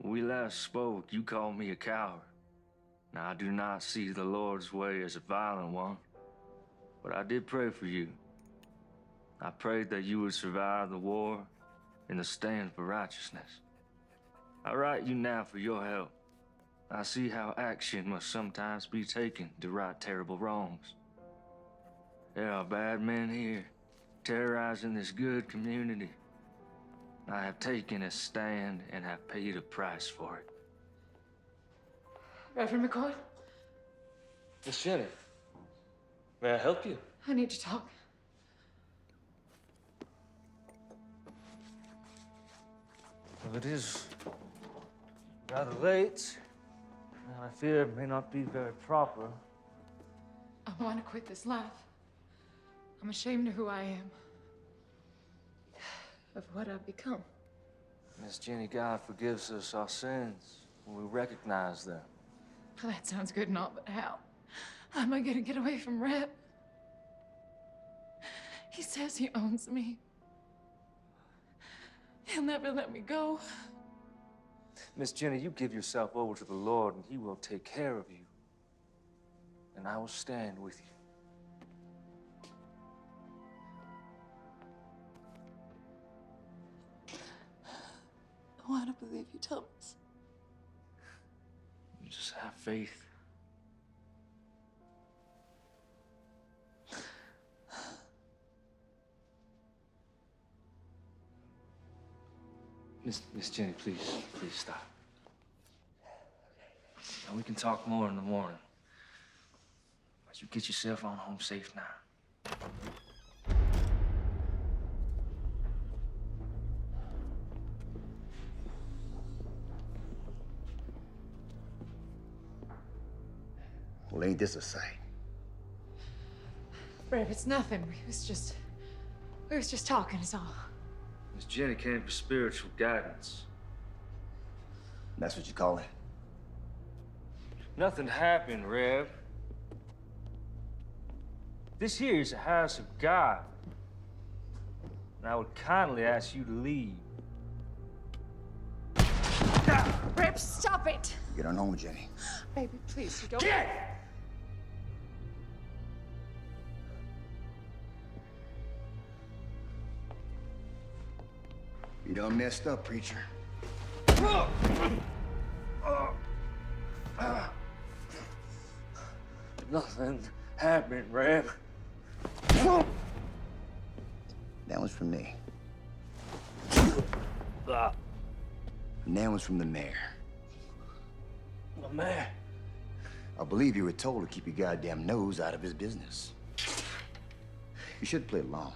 When we last spoke, you called me a coward. Now, I do not see the Lord's way as a violent one, but I did pray for you. I prayed that you would survive the war and the stand for righteousness. I write you now for your help. I see how action must sometimes be taken to right terrible wrongs. There are bad men here, terrorizing this good community. I have taken a stand and have paid a price for it. Reverend McCoy? Miss Jenny, may I help you? I need to talk. Well, it is rather late, and I fear it may not be very proper. I want to quit this life. I'm ashamed of who I am, of what I've become. Miss Jenny, God forgives us our sins when we recognize them. Well, that sounds good and all, but how? How am I gonna get away from Rhett? He says he owns me. He'll never let me go. Miss Jenny, you give yourself over to the Lord and He will take care of you. And I will stand with you. I want to believe you, Thomas. You just have faith. Miss Jenny, please stop. And we can talk more in the morning. But you get yourself on home safe now. Well, ain't this a sight? Rev, it's nothing. We was just talking, is all. Miss Jenny came for spiritual guidance. That's what you call it? Nothing happened, Rev. This here is a house of God. And I would kindly ask you to leave. Rev, stop it! Get on home, Jenny. Baby, please, you don't... Get! You done messed up, preacher. Nothing happened, Rev. That one's from me. Ah, And that one's from the mayor. my man. I believe you were told to keep your goddamn nose out of his business. You should play along.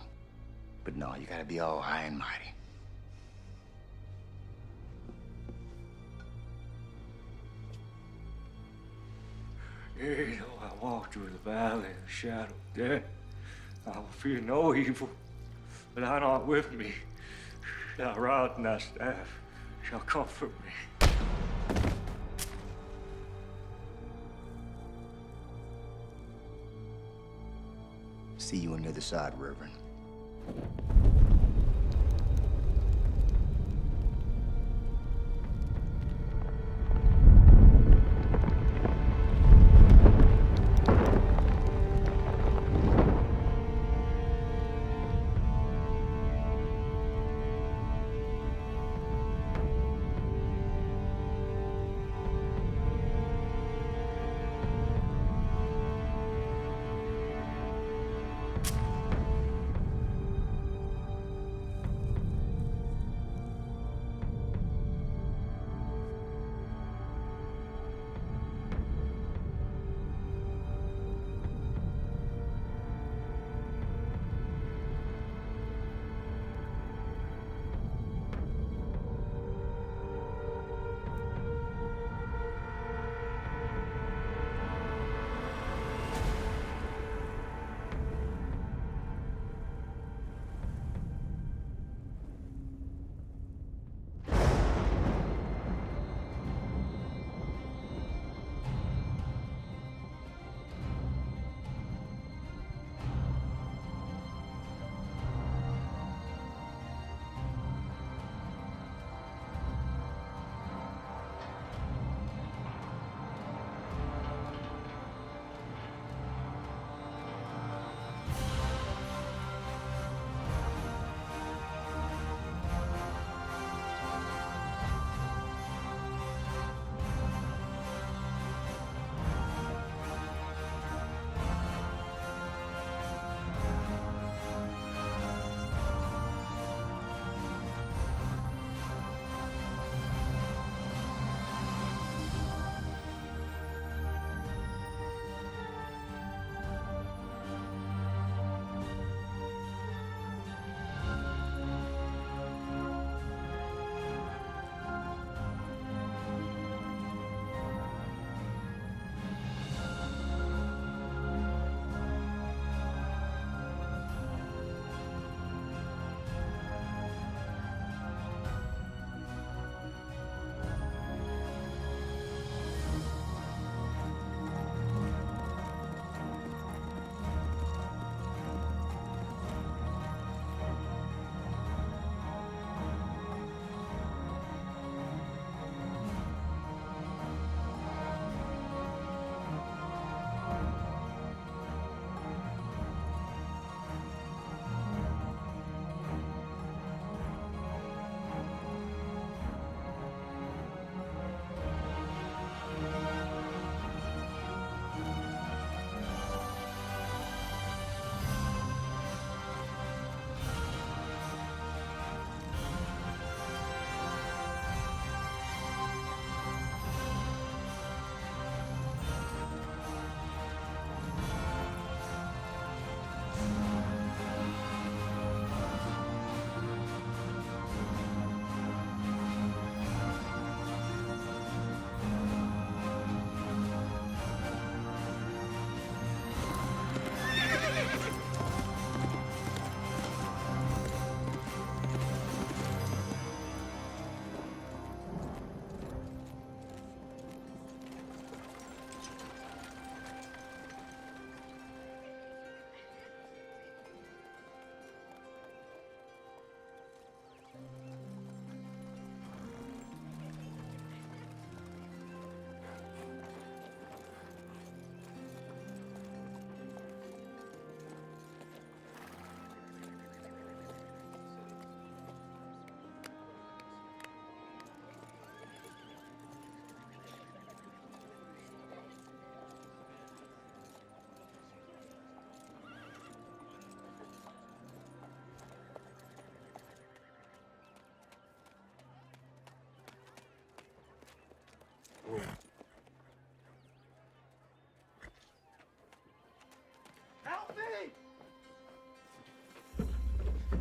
But no, you gotta be all high and mighty. Yea, though I walk through the valley of the shadow of death, I will fear no evil, but thou art with me. Thy rod and thy staff shall comfort me. See you on the other side, Reverend.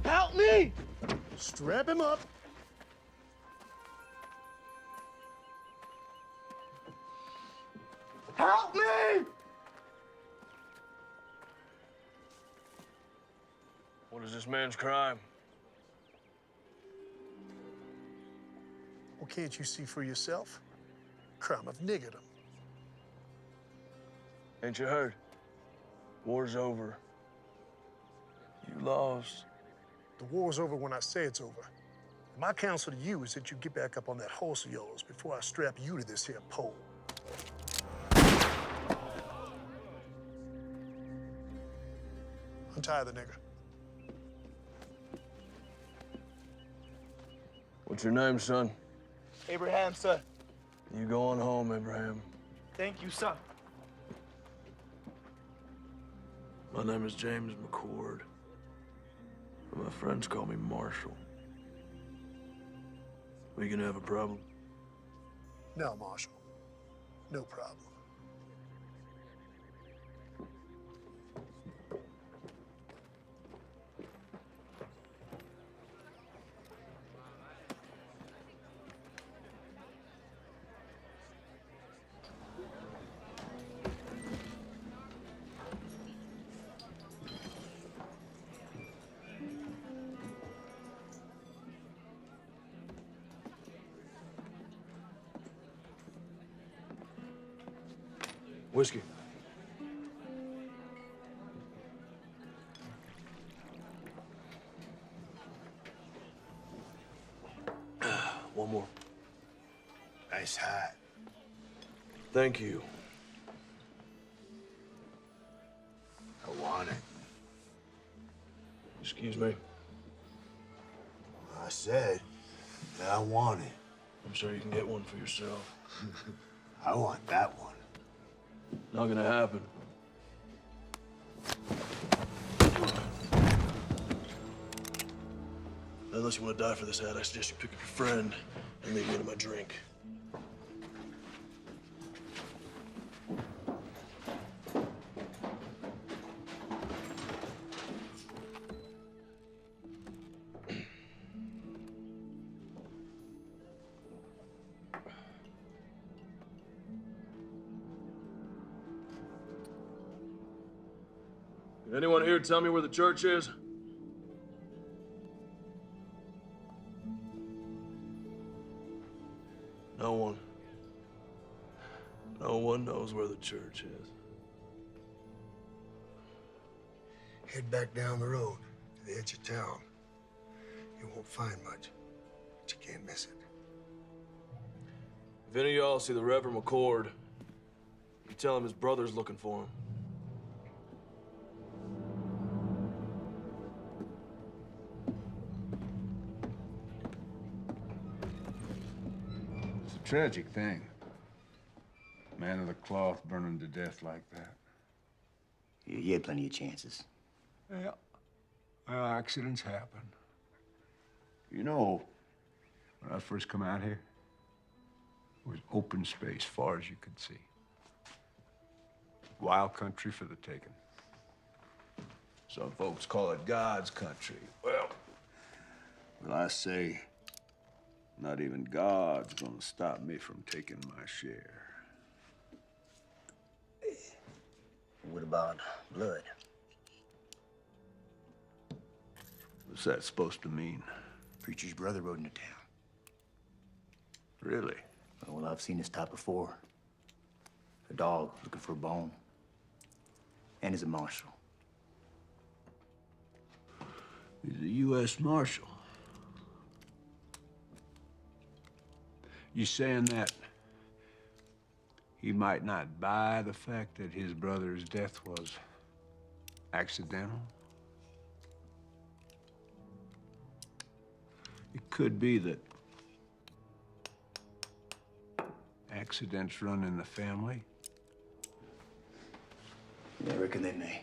Help me! Strap him up. Help me! What is this man's crime? Well, can't you see for yourself? Crime of niggerdom. Ain't you heard? War's over. You lost. The war's over when I say it's over. My counsel to you is that you get back up on that horse of yours before I strap you to this here pole. Untie the nigger. What's your name, son? Abraham, sir. You going home, Abraham. Thank you, sir. My name is James McCord. But my friends call me Marshall. We gonna have a problem? No, Marshal. No problem. Whiskey. One more. Nice hat. Thank you. I want it. Excuse me. I said that I want it. I'm sure you can get one for yourself. I want that one. Not gonna happen. Unless you want to die for this hat, I suggest you pick up your friend and leave me to my drink. Can anyone here tell me where the church is? No one. No one knows where the church is. Head back down the road to the edge of town. You won't find much, but you can't miss it. If any of y'all see the Reverend McCord, you tell him his brother's looking for him. It's a tragic thing. Man of the cloth burning to death like that. You had plenty of chances. Yeah. Well, accidents happen. You know, when I first come out here, it was open space far as you could see. Wild country for the taking. Some folks call it God's country. Well, I say, not even God's gonna stop me from taking my share. What about blood? What's that supposed to mean? Preacher's brother rode into town. Really? Well, I've seen this type before. A dog looking for a bone. And he's a marshal. He's a U.S. Marshal. You saying that he might not buy the fact that his brother's death was accidental? It could be that accidents run in the family. Yeah, I reckon they may.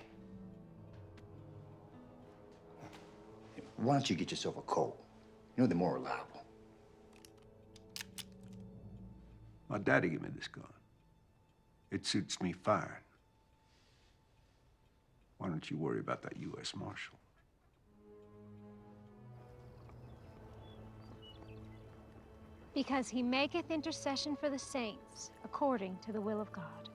Why don't you get yourself a Colt? You know, they're more reliable. My daddy gave me this gun. It suits me fine. Why don't you worry about that U.S. Marshal? Because he maketh intercession for the saints according to the will of God.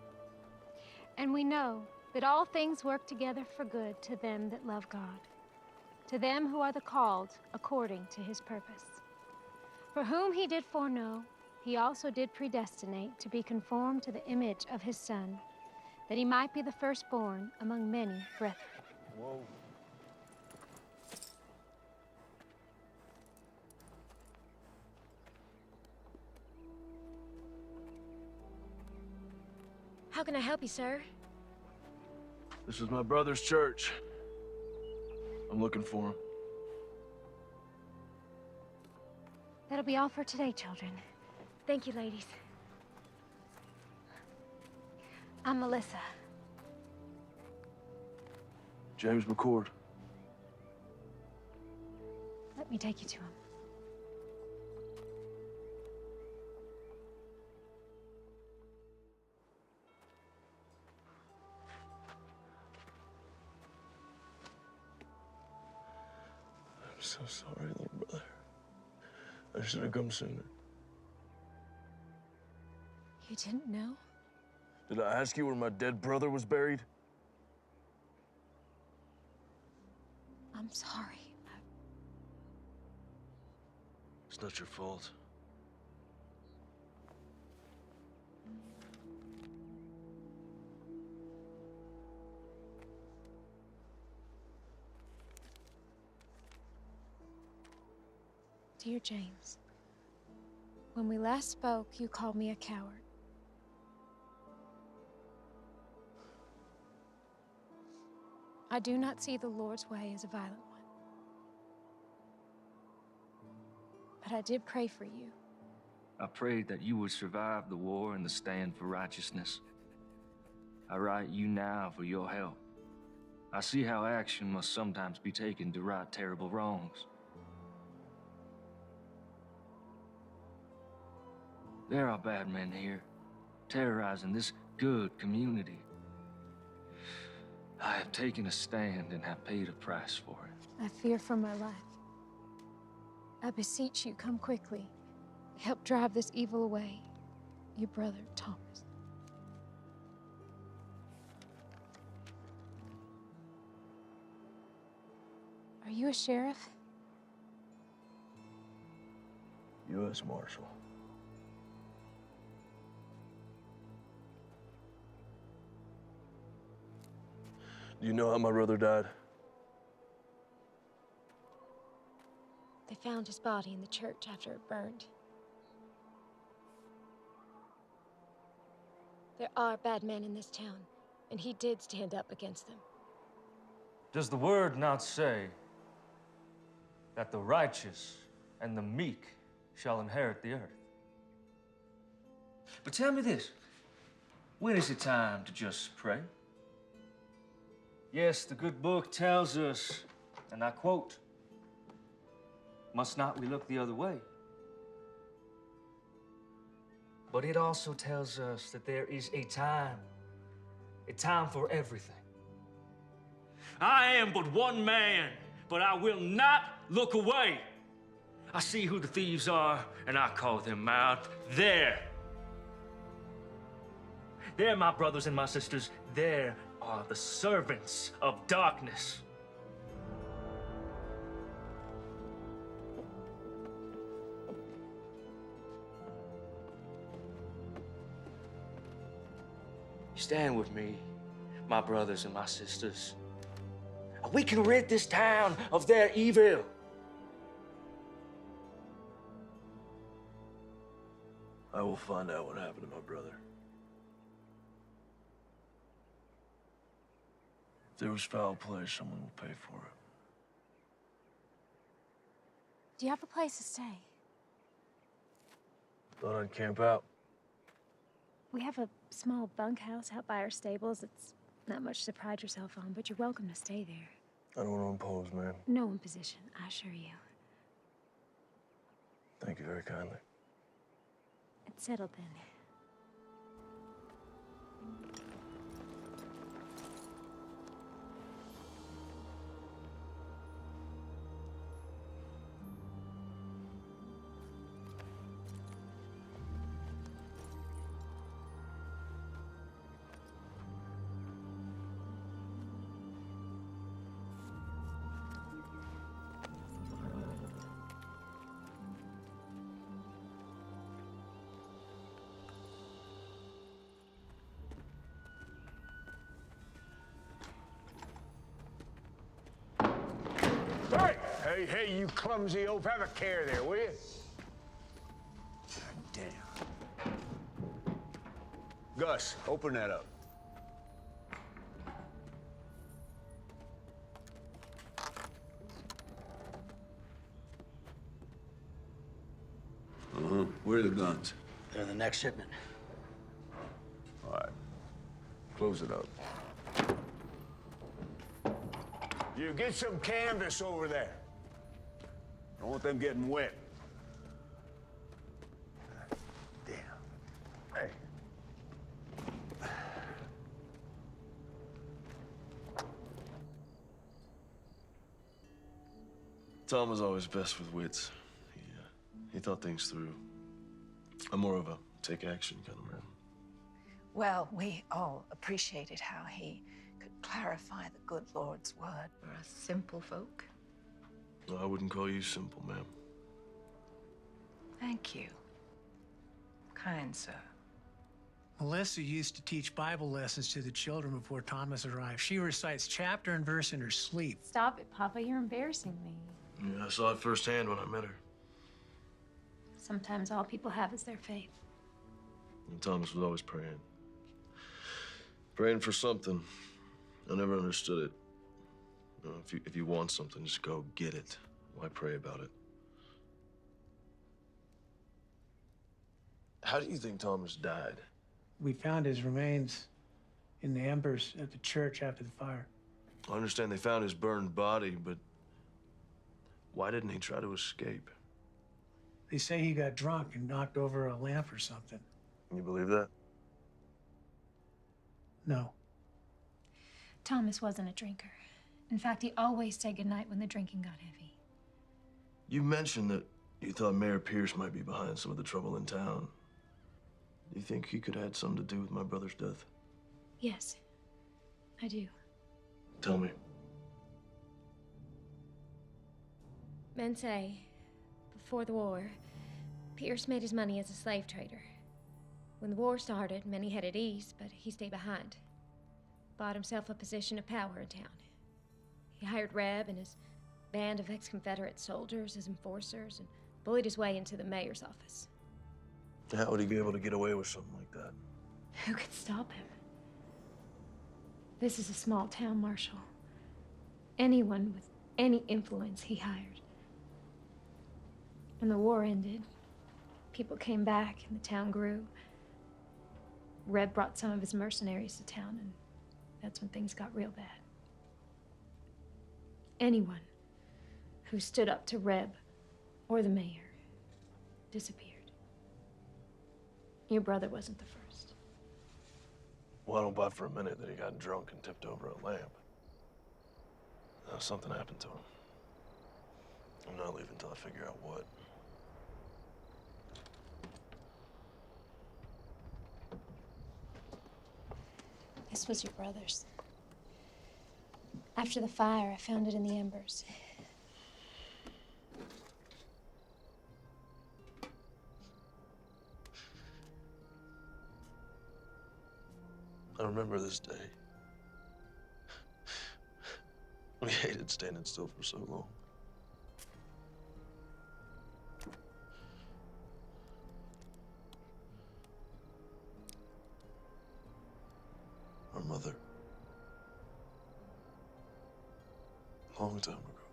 And we know that all things work together for good to them that love God, to them who are the called according to his purpose. For whom he did foreknow, he also did predestinate to be conformed to the image of his Son, that he might be the firstborn among many brethren. Whoa. How can I help you, sir? This is my brother's church. I'm looking for him. That'll be all for today, children. Thank you, ladies. I'm Melissa. James McCord. Let me take you to him. I'm so sorry, little brother. I should have come sooner. You didn't know? Did I ask you where my dead brother was buried? I'm sorry. It's not your fault. Dear James, when we last spoke, you called me a coward. I do not see the Lord's way as a violent one. But I did pray for you. I prayed that you would survive the war and the stand for righteousness. I write you now for your help. I see how action must sometimes be taken to right terrible wrongs. There are bad men here, terrorizing this good community. I have taken a stand and have paid a price for it. I fear for my life. I beseech you, come quickly. Help drive this evil away. Your brother, Thomas. Are you a sheriff? U.S. Marshal. Do you know how my brother died? They found his body in the church after it burned. There are bad men in this town, and he did stand up against them. Does the word not say that the righteous and the meek shall inherit the earth? But tell me this, when is it time to just pray? Yes, the good book tells us, and I quote, "Must not we look the other way?" But it also tells us that there is a time for everything. I am but one man, but I will not look away. I see who the thieves are, and I call them out. There, my brothers and my sisters, there are the servants of darkness. Stand with me, my brothers and my sisters. We can rid this town of their evil. I will find out what happened to my brother. If there was foul play, someone will pay for it. Do you have a place to stay? Thought I'd camp out. We have a small bunkhouse out by our stables. It's not much to pride yourself on, but you're welcome to stay there. I don't want to impose, man. No imposition, I assure you. Thank you very kindly. It's settled then. Hey! Hey, you clumsy oaf. Have a care there, will you? God damn. Gus, open that up. Where are the guns? They're in the next shipment. All right. Close it up. You get some canvas over there. Don't want them getting wet. Damn. Hey. Tom was always best with wits. He thought things through. I'm more of a take action kind of man. Well, we all appreciated how he could clarify the good Lord's word. For us simple folk. No, I wouldn't call you simple, ma'am. Thank you, kind sir. Melissa used to teach Bible lessons to the children before Thomas arrived. She recites chapter and verse in her sleep. Stop it, Papa. You're embarrassing me. Yeah, I saw it firsthand when I met her. Sometimes all people have is their faith. And Thomas was always praying. Praying for something. I never understood it. You know, if you want something, just go get it. Why pray about it? How do you think Thomas died? We found his remains in the embers at the church after the fire. I understand they found his burned body, but why didn't he try to escape? They say he got drunk and knocked over a lamp or something. You believe that? No. Thomas wasn't a drinker. In fact, he always said goodnight when the drinking got heavy. You mentioned that you thought Mayor Pierce might be behind some of the trouble in town. Do you think he could have had something to do with my brother's death? Yes, I do. Tell me. Men say, before the war, Pierce made his money as a slave trader. When the war started, many headed east, but he stayed behind. Bought himself a position of power in town. He hired Reb and his band of ex-Confederate soldiers as enforcers and bullied his way into the mayor's office. How would he be able to get away with something like that? Who could stop him? This is a small town, Marshal. Anyone with any influence he hired. When the war ended, people came back and the town grew. Reb brought some of his mercenaries to town, and that's when things got real bad. Anyone who stood up to Reb or the mayor disappeared. Your brother wasn't the first. Well, I don't buy for a minute that he got drunk and tipped over a lamp. Something happened to him. I'm not leaving until I figure out what. This was your brother's. After the fire, I found it in the embers. I remember this day. We hated standing still for so long. Our mother. Long time ago.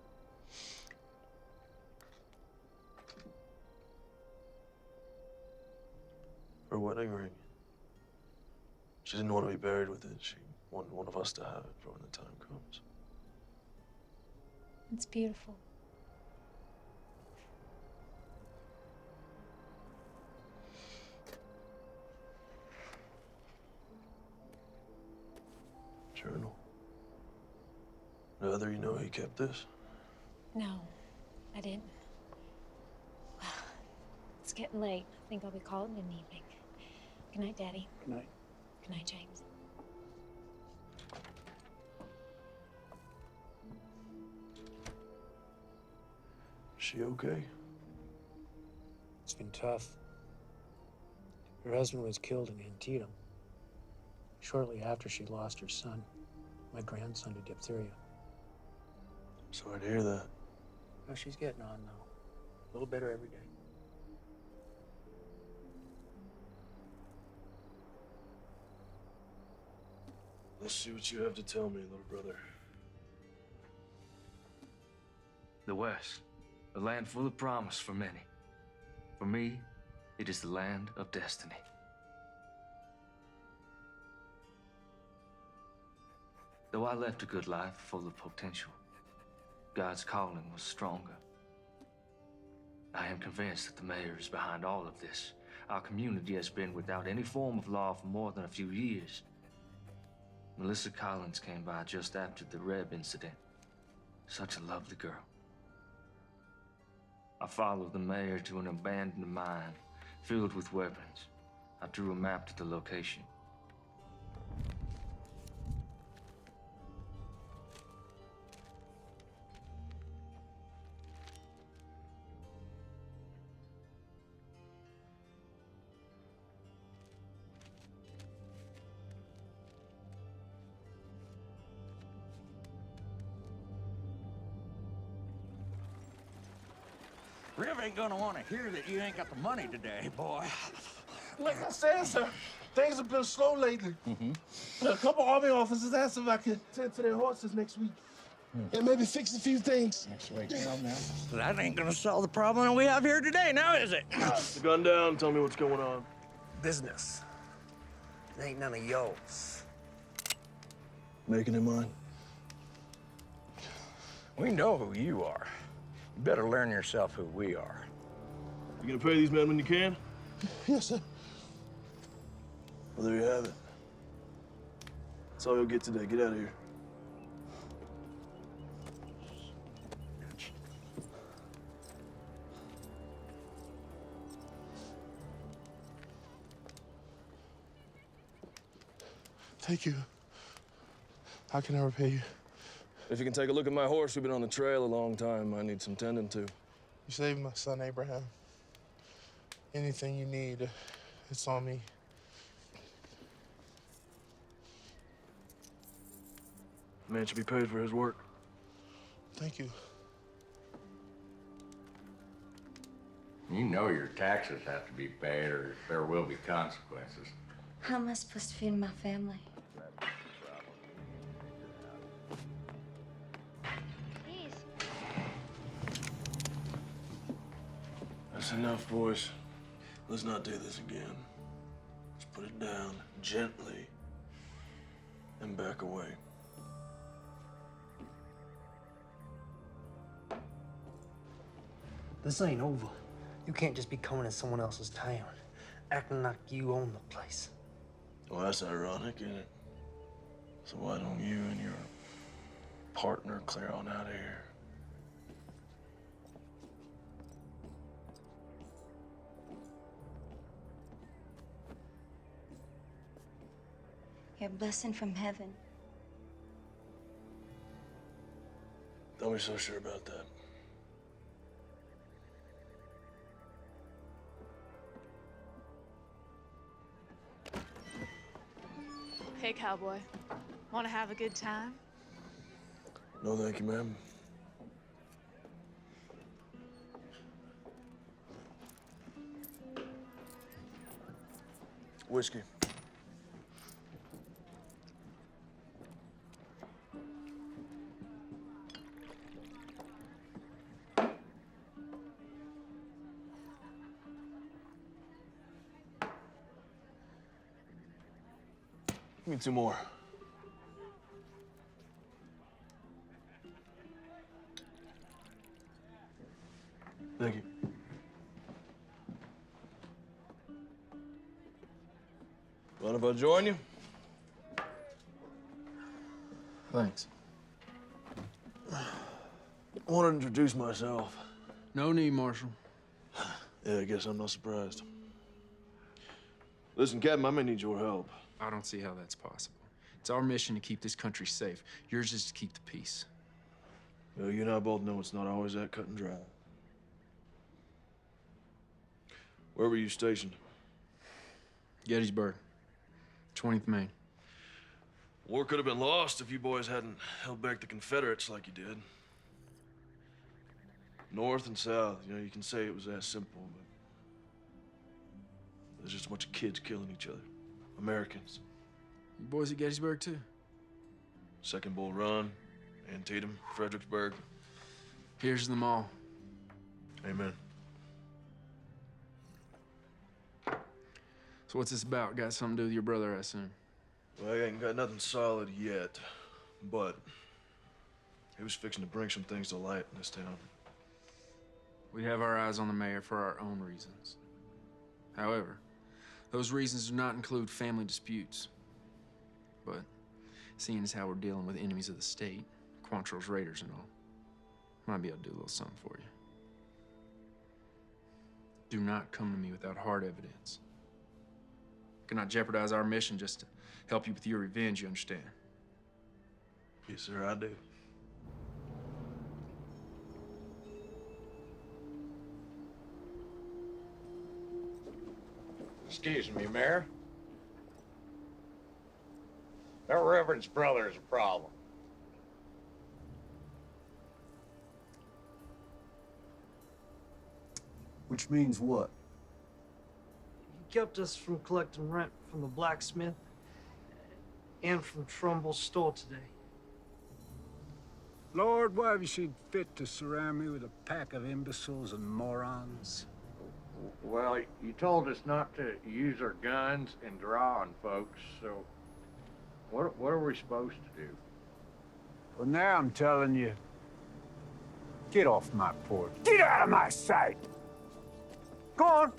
Her wedding ring. She didn't want to be buried with it. She wanted one of us to have it for when the time comes. It's beautiful. Journal. The other, you know, he kept this. No, I didn't. Well, it's getting late. I think I'll be calling it an evening. Good night, Daddy. Good night. Good night, James. Is she okay? It's been tough. Her husband was killed in Antietam shortly after she lost her son, my grandson, to diphtheria. Sorry to hear that. Well, she's getting on, though. A little better every day. Let's see what you have to tell me, little brother. The West, a land full of promise for many. For me, it is the land of destiny. Though I left a good life full of potential, God's calling was stronger. I am convinced that the mayor is behind all of this. Our community has been without any form of law for more than a few years. Melissa Collins came by just after the Reb incident. Such a lovely girl. I followed the mayor to an abandoned mine filled with weapons. I drew a map to the location. Rev ain't gonna want to hear that you ain't got the money today, boy. Like I said, sir, things have been slow lately. A couple Army officers asked if I could tend to their horses next week. And maybe fix a few things. That's right. That ain't gonna solve the problem we have here today, now is it? The gun down, tell me what's going on. Business. It ain't none of yours. Making it mine. We know who you are. You better learn yourself who we are. You gonna pay these men when you can? Yes, sir. Well, there you have it. That's all you'll get today. Get out of here. Thank you. How can I repay you? If you can take a look at my horse, we've been on the trail a long time. I need some tending to. You saved my son, Abraham. Anything you need, it's on me. The man should be paid for his work. Thank you. You know your taxes have to be paid or there will be consequences. How am I supposed to feed my family? That's enough, boys. Let's not do this again. Let's put it down gently and back away. This ain't over. You can't just be coming in someone else's town, acting like you own the place. Well, that's ironic, isn't it? So why don't you and your partner clear on out of here? You're a blessing from heaven. Don't be so sure about that. Hey, cowboy. Want to have a good time? No, thank you, ma'am. Whiskey. Give me 2 more. Thank you. Mind if I join you? Thanks. I want to introduce myself. No need, Marshal. Yeah, I guess I'm not surprised. Listen, Captain, I may need your help. I don't see how that's possible. It's our mission to keep this country safe. Yours is to keep the peace. Well, you and I both know it's not always that cut and dry. Where were you stationed? Gettysburg, 20th Maine. War could have been lost if you boys hadn't held back the Confederates like you did. North and south, you know, you can say it was that simple, but there's just a bunch of kids killing each other. Americans. You boys at Gettysburg, too? Second Bull Run, Antietam, Fredericksburg. Here's to them all. Amen. So what's this about? Got something to do with your brother, I assume? Well, I ain't got nothing solid yet, but he was fixing to bring some things to light in this town. We have our eyes on the mayor for our own reasons. However, those reasons do not include family disputes. But seeing as how we're dealing with enemies of the state, Quantrill's raiders and all, might be able to do a little something for you. Do not come to me without hard evidence. Cannot jeopardize our mission just to help you with your revenge, you understand? Yes, sir, I do. Excuse me, Mayor. That Reverend's brother is a problem. Which means what? He kept us from collecting rent from the blacksmith and from Trumbull's store today. Lord, why have you seen fit to surround me with a pack of imbeciles and morons? Well, you told us not to use our guns and draw on folks, so what are we supposed to do? Well, now I'm telling you, get off my porch. Get out of my sight! Go on.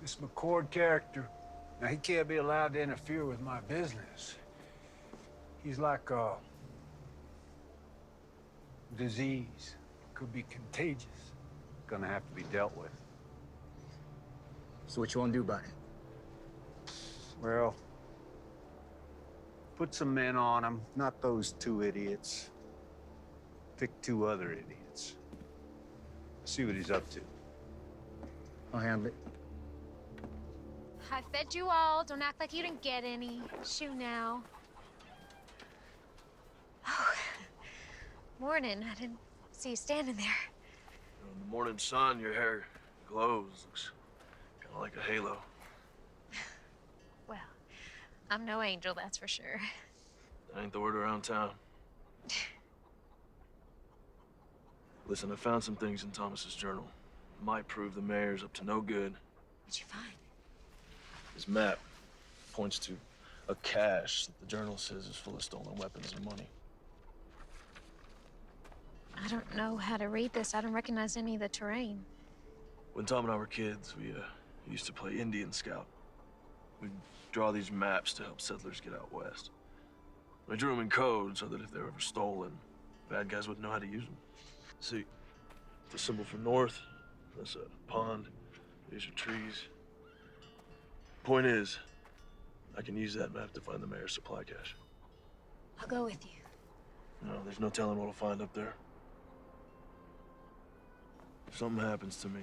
This McCord character, now he can't be allowed to interfere with my business. He's like a disease. Could be contagious. Gonna have to be dealt with. So what you want to do about it? Well, put some men on him, not those two idiots. Pick two other idiots. See what he's up to. I'll handle it. I fed you all. Don't act like you didn't get any. Shoo now. Oh, morning. I didn't see you standing there. In the morning sun, your hair glows. Looks kind of like a halo. Well, I'm no angel, that's for sure. That ain't the word around town. Listen, I found some things in Thomas's journal. Might prove the mayor's up to no good. What'd you find? His map points to a cache that the journal says is full of stolen weapons and money. I don't know how to read this. I don't recognize any of the terrain. When Tom and I were kids, we used to play Indian Scout. We'd draw these maps to help settlers get out west. We drew them in code so that if they were ever stolen, bad guys wouldn't know how to use them. See, the symbol for north, that's a pond. These are trees. Point is, I can use that map to find the mayor's supply cache. I'll go with you. No, there's no telling what I'll find up there. If something happens to me,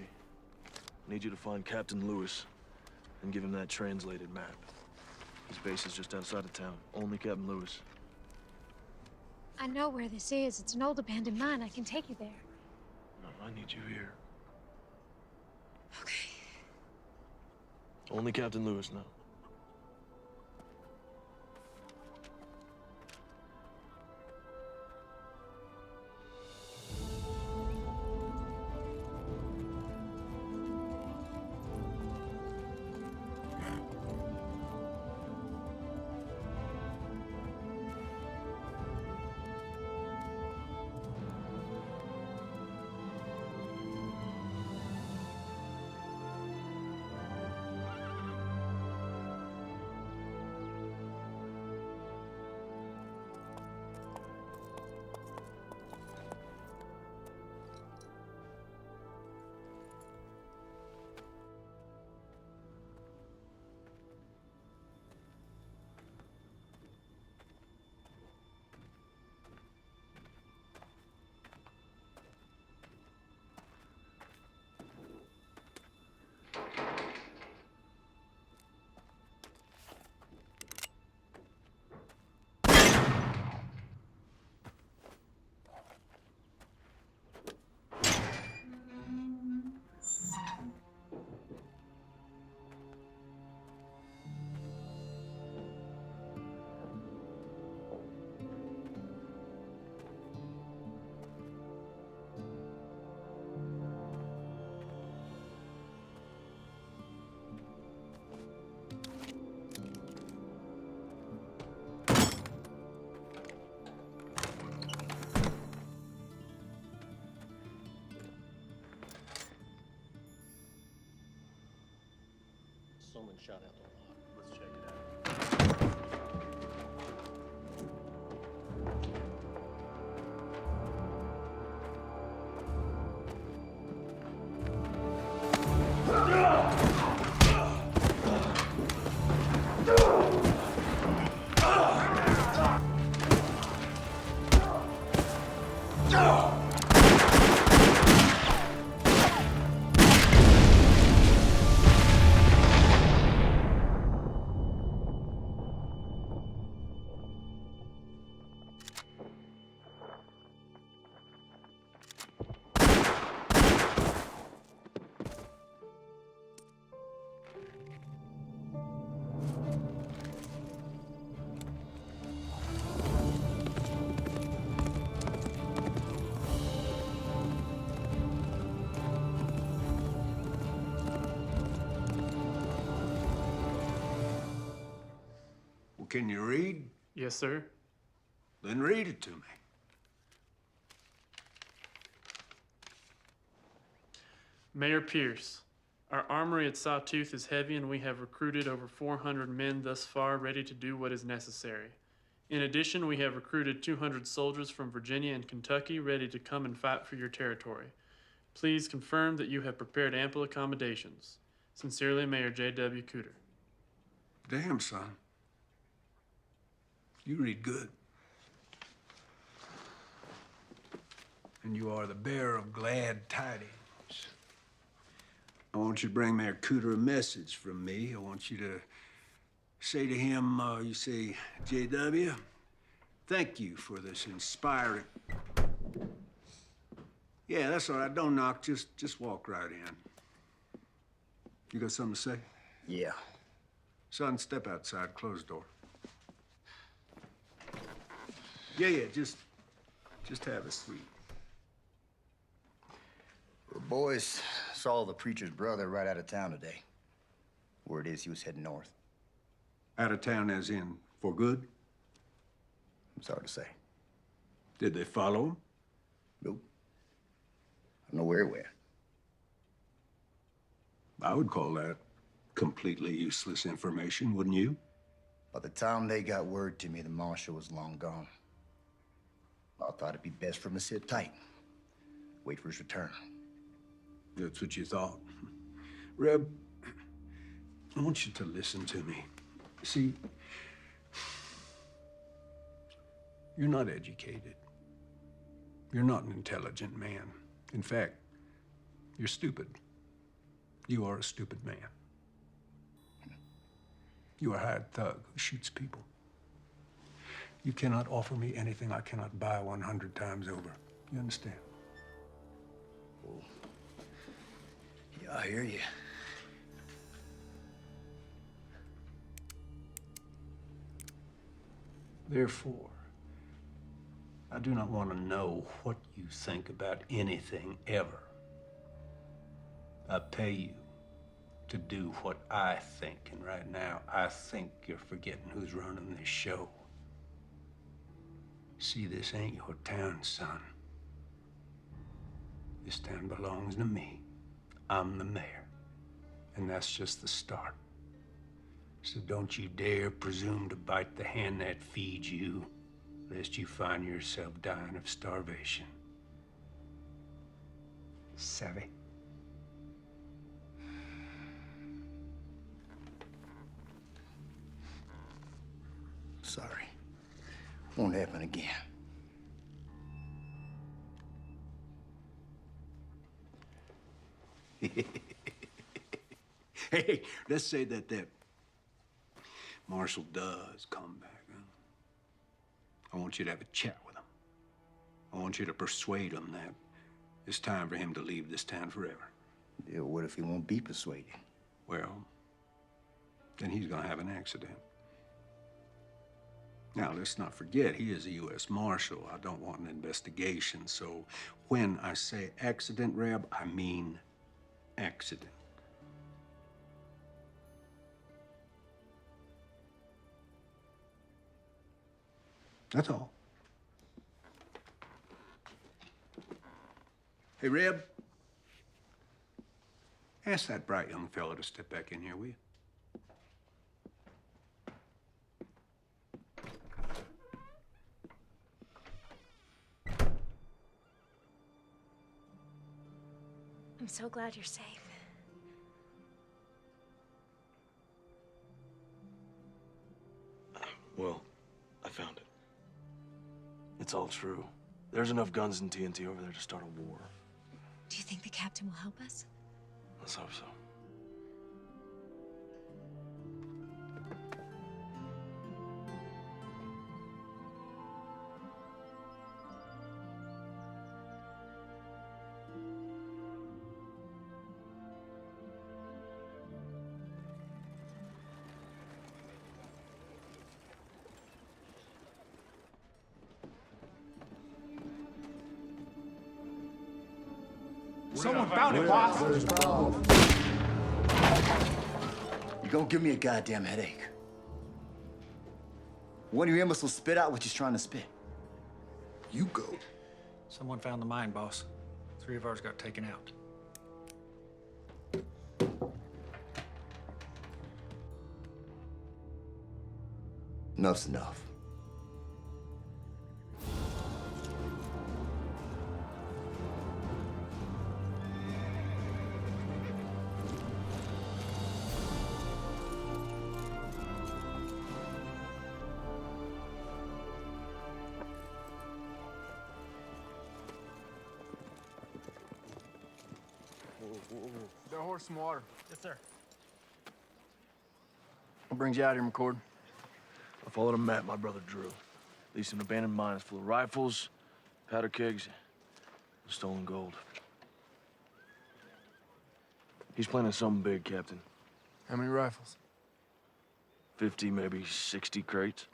I need you to find Captain Lewis and give him that translated map. His base is just outside of town. Only Captain Lewis. I know where this is. It's an old abandoned mine. I can take you there. No, I need you here. Okay. Only Captain Lewis now. someone shot out the lot. Let's check it out. Can you read? Yes, sir. Then read it to me. Mayor Pierce, our armory at Sawtooth is heavy and we have recruited over 400 men thus far ready to do what is necessary. In addition, we have recruited 200 soldiers from Virginia and Kentucky ready to come and fight for your territory. Please confirm that you have prepared ample accommodations. Sincerely, Mayor J.W. Cooter. Damn, son. You read good. And you are the bearer of glad tidings. I want you to bring Mayor Cooter a message from me. I want you to say to him, you say, J.W., thank you for this inspiring... Yeah, that's all right. Don't knock. Just walk right in. You got something to say? Yeah. Son, step outside. Close the door. Yeah, just have a seat. The boys saw the preacher's brother right out of town today. Word is he was heading north. Out of town as in for good? It's hard to say. Did they follow him? Nope. I don't know where he went. I would call that completely useless information, wouldn't you? By the time they got word to me, the marshal was long gone. I thought it'd be best for him to sit tight. Wait for his return. That's what you thought. Reb, I want you to listen to me. See, you're not educated. You're not an intelligent man. In fact, you're stupid. You are a stupid man. You are a hired thug who shoots people. You cannot offer me anything I cannot buy 100 times over. You understand? Oh. Yeah, I hear you. Therefore, I do not want to know what you think about anything ever. I pay you to do what I think, and right now, I think you're forgetting who's running this show. See, this ain't your town, son. This town belongs to me. I'm the mayor. And that's just the start. So don't you dare presume to bite the hand that feeds you, lest you find yourself dying of starvation. Savvy? Sorry. Won't happen again. Hey, let's say that Marshal does come back. Huh? I want you to have a chat with him. I want you to persuade him that it's time for him to leave this town forever. Yeah, what if he won't be persuaded? Well, then he's gonna have an accident. Now, let's not forget, he is a U.S. Marshal. I don't want an investigation, so when I say accident, Reb, I mean accident. That's all. Hey, Reb, ask that bright young fellow to step back in here, will you? so glad you're safe. Well, I found it. It's all true. There's enough guns and TNT over there to start a war. Do you think the captain will help us? Let's hope so. Someone found it, boss. You gonna give me a goddamn headache. One of your imbeciles spit out what he's trying to spit. You go. Someone found the mine, boss. 3 of ours got taken out. Enough's enough. Got a horse some water. Yes, sir. What brings you out here, McCord? I followed a map my brother drew. Leased an abandoned mine full of rifles, powder kegs, and stolen gold. He's planning something big, Captain. How many rifles? 50, maybe 60 crates.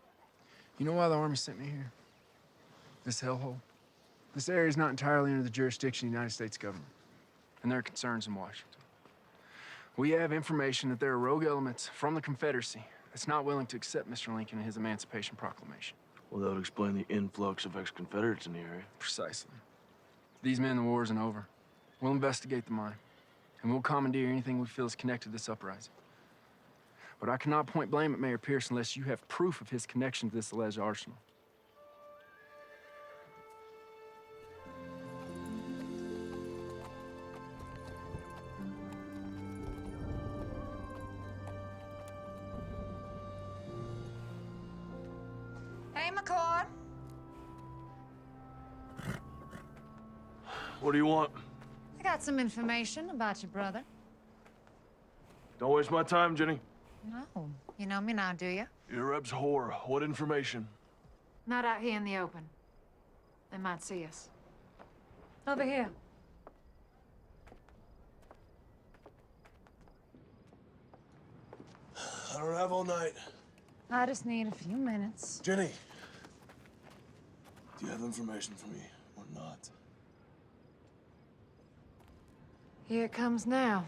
You know why the Army sent me here? This hellhole. This area is not entirely under the jurisdiction of the United States government, and there are concerns in Washington. We have information that there are rogue elements from the Confederacy that's not willing to accept Mr. Lincoln and his Emancipation Proclamation. Well, that would explain the influx of ex-Confederates in the area. Precisely. These men, the war isn't over. We'll investigate the mine, and we'll commandeer anything we feel is connected to this uprising. But I cannot point blame at Mayor Pierce unless you have proof of his connection to this alleged arsenal. Hey, McCord. What do you want? I got some information about your brother. Don't waste my time, Jenny. No, you know me now, do you? You're Reb's whore. What information? Not out here in the open. They might see us. Over here. I don't have all night. I just need a few minutes. Jenny, do you have information for me or not? Here it comes now.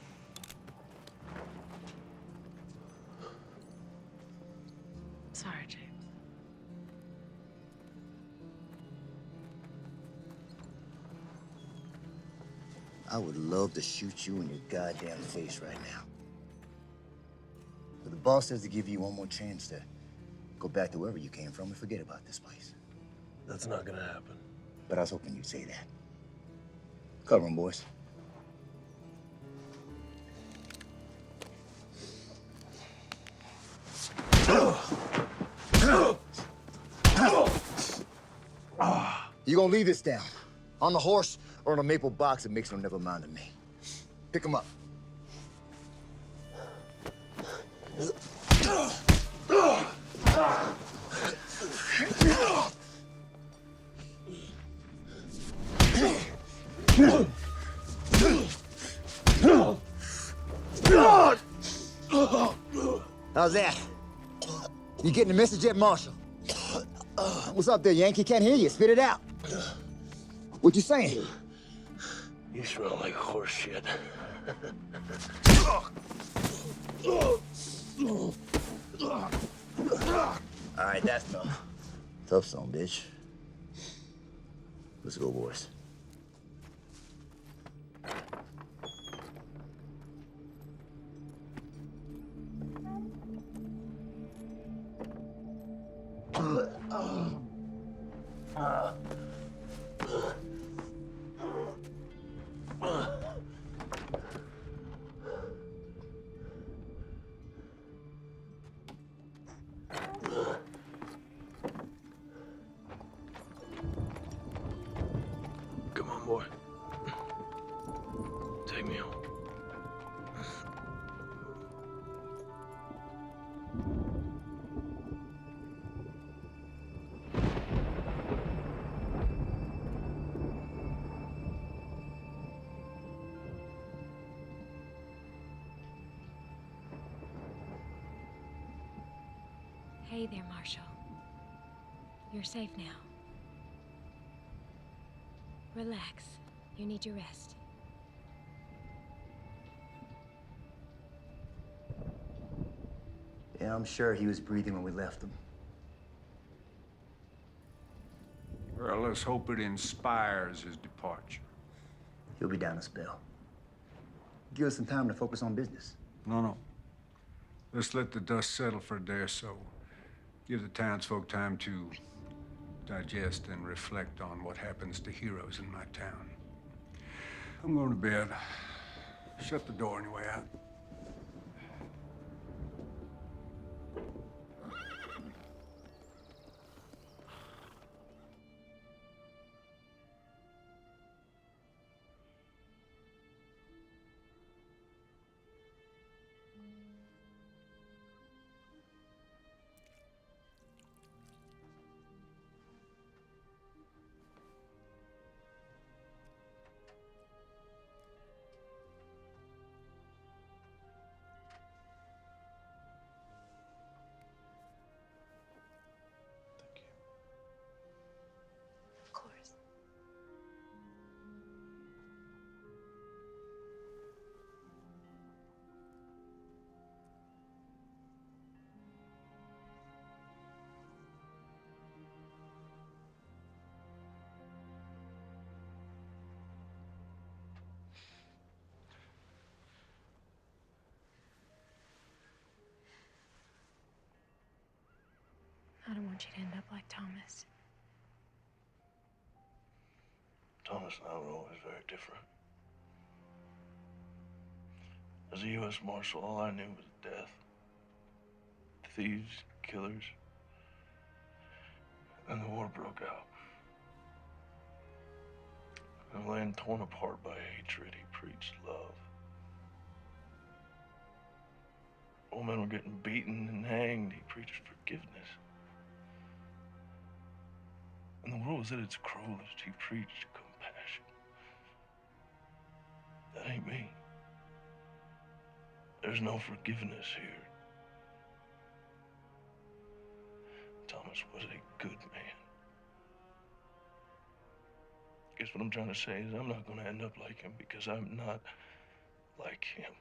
Sorry, James. I would love to shoot you in your goddamn face right now. But the boss says to give you one more chance to go back to wherever you came from and forget about this place. That's not gonna happen. But I was hoping you'd say that. Cover 'em, boys. You gonna leave this down? On the horse or in a maple box that makes no never mind to me? Pick 'em up. How's that? You getting the message yet, Marshal? What's up there, Yankee? Can't hear you. Spit it out. What you saying? You smell like horse shit. All right, that's tough. Tough song, bitch. Let's go, boys. Hey there, Marshal. You're safe now. Relax. You need your rest. Yeah, I'm sure he was breathing when we left him. Well, let's hope it inspires his departure. He'll be down a spell. Give us some time to focus on business. No. Let's let the dust settle for a day or so. Give the townsfolk time to digest and reflect on what happens to heroes in my town. I'm going to bed. Shut the door on your way out. Of course. I don't want you to end up like Thomas. Thomas and I were always very different. As a U.S. Marshal, all I knew was death. Thieves, killers. And the war broke out. In a land torn apart by hatred, he preached love. Old men were getting beaten and hanged. He preached forgiveness. And the world was at its cruelest. He preached compassion. That ain't me. There's no forgiveness here. Thomas was a good man. Guess what I'm trying to say is I'm not going to end up like him because I'm not like him.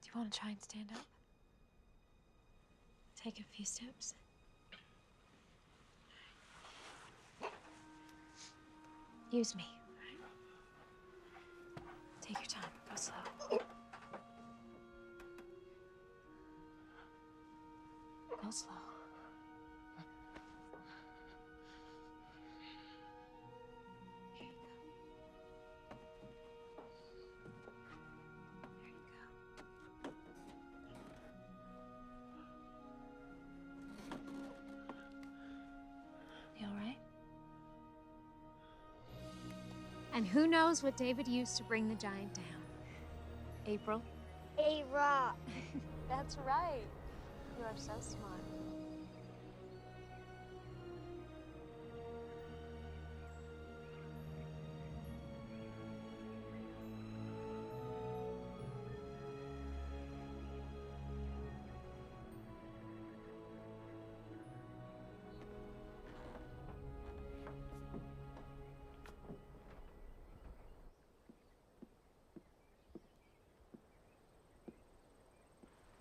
Do you want to try and stand up? Take a few steps. Use me. Take your time. Go slow. Go slow. You all right? And who knows what David used to bring the giant down? April? A rock. That's right. You are so smart.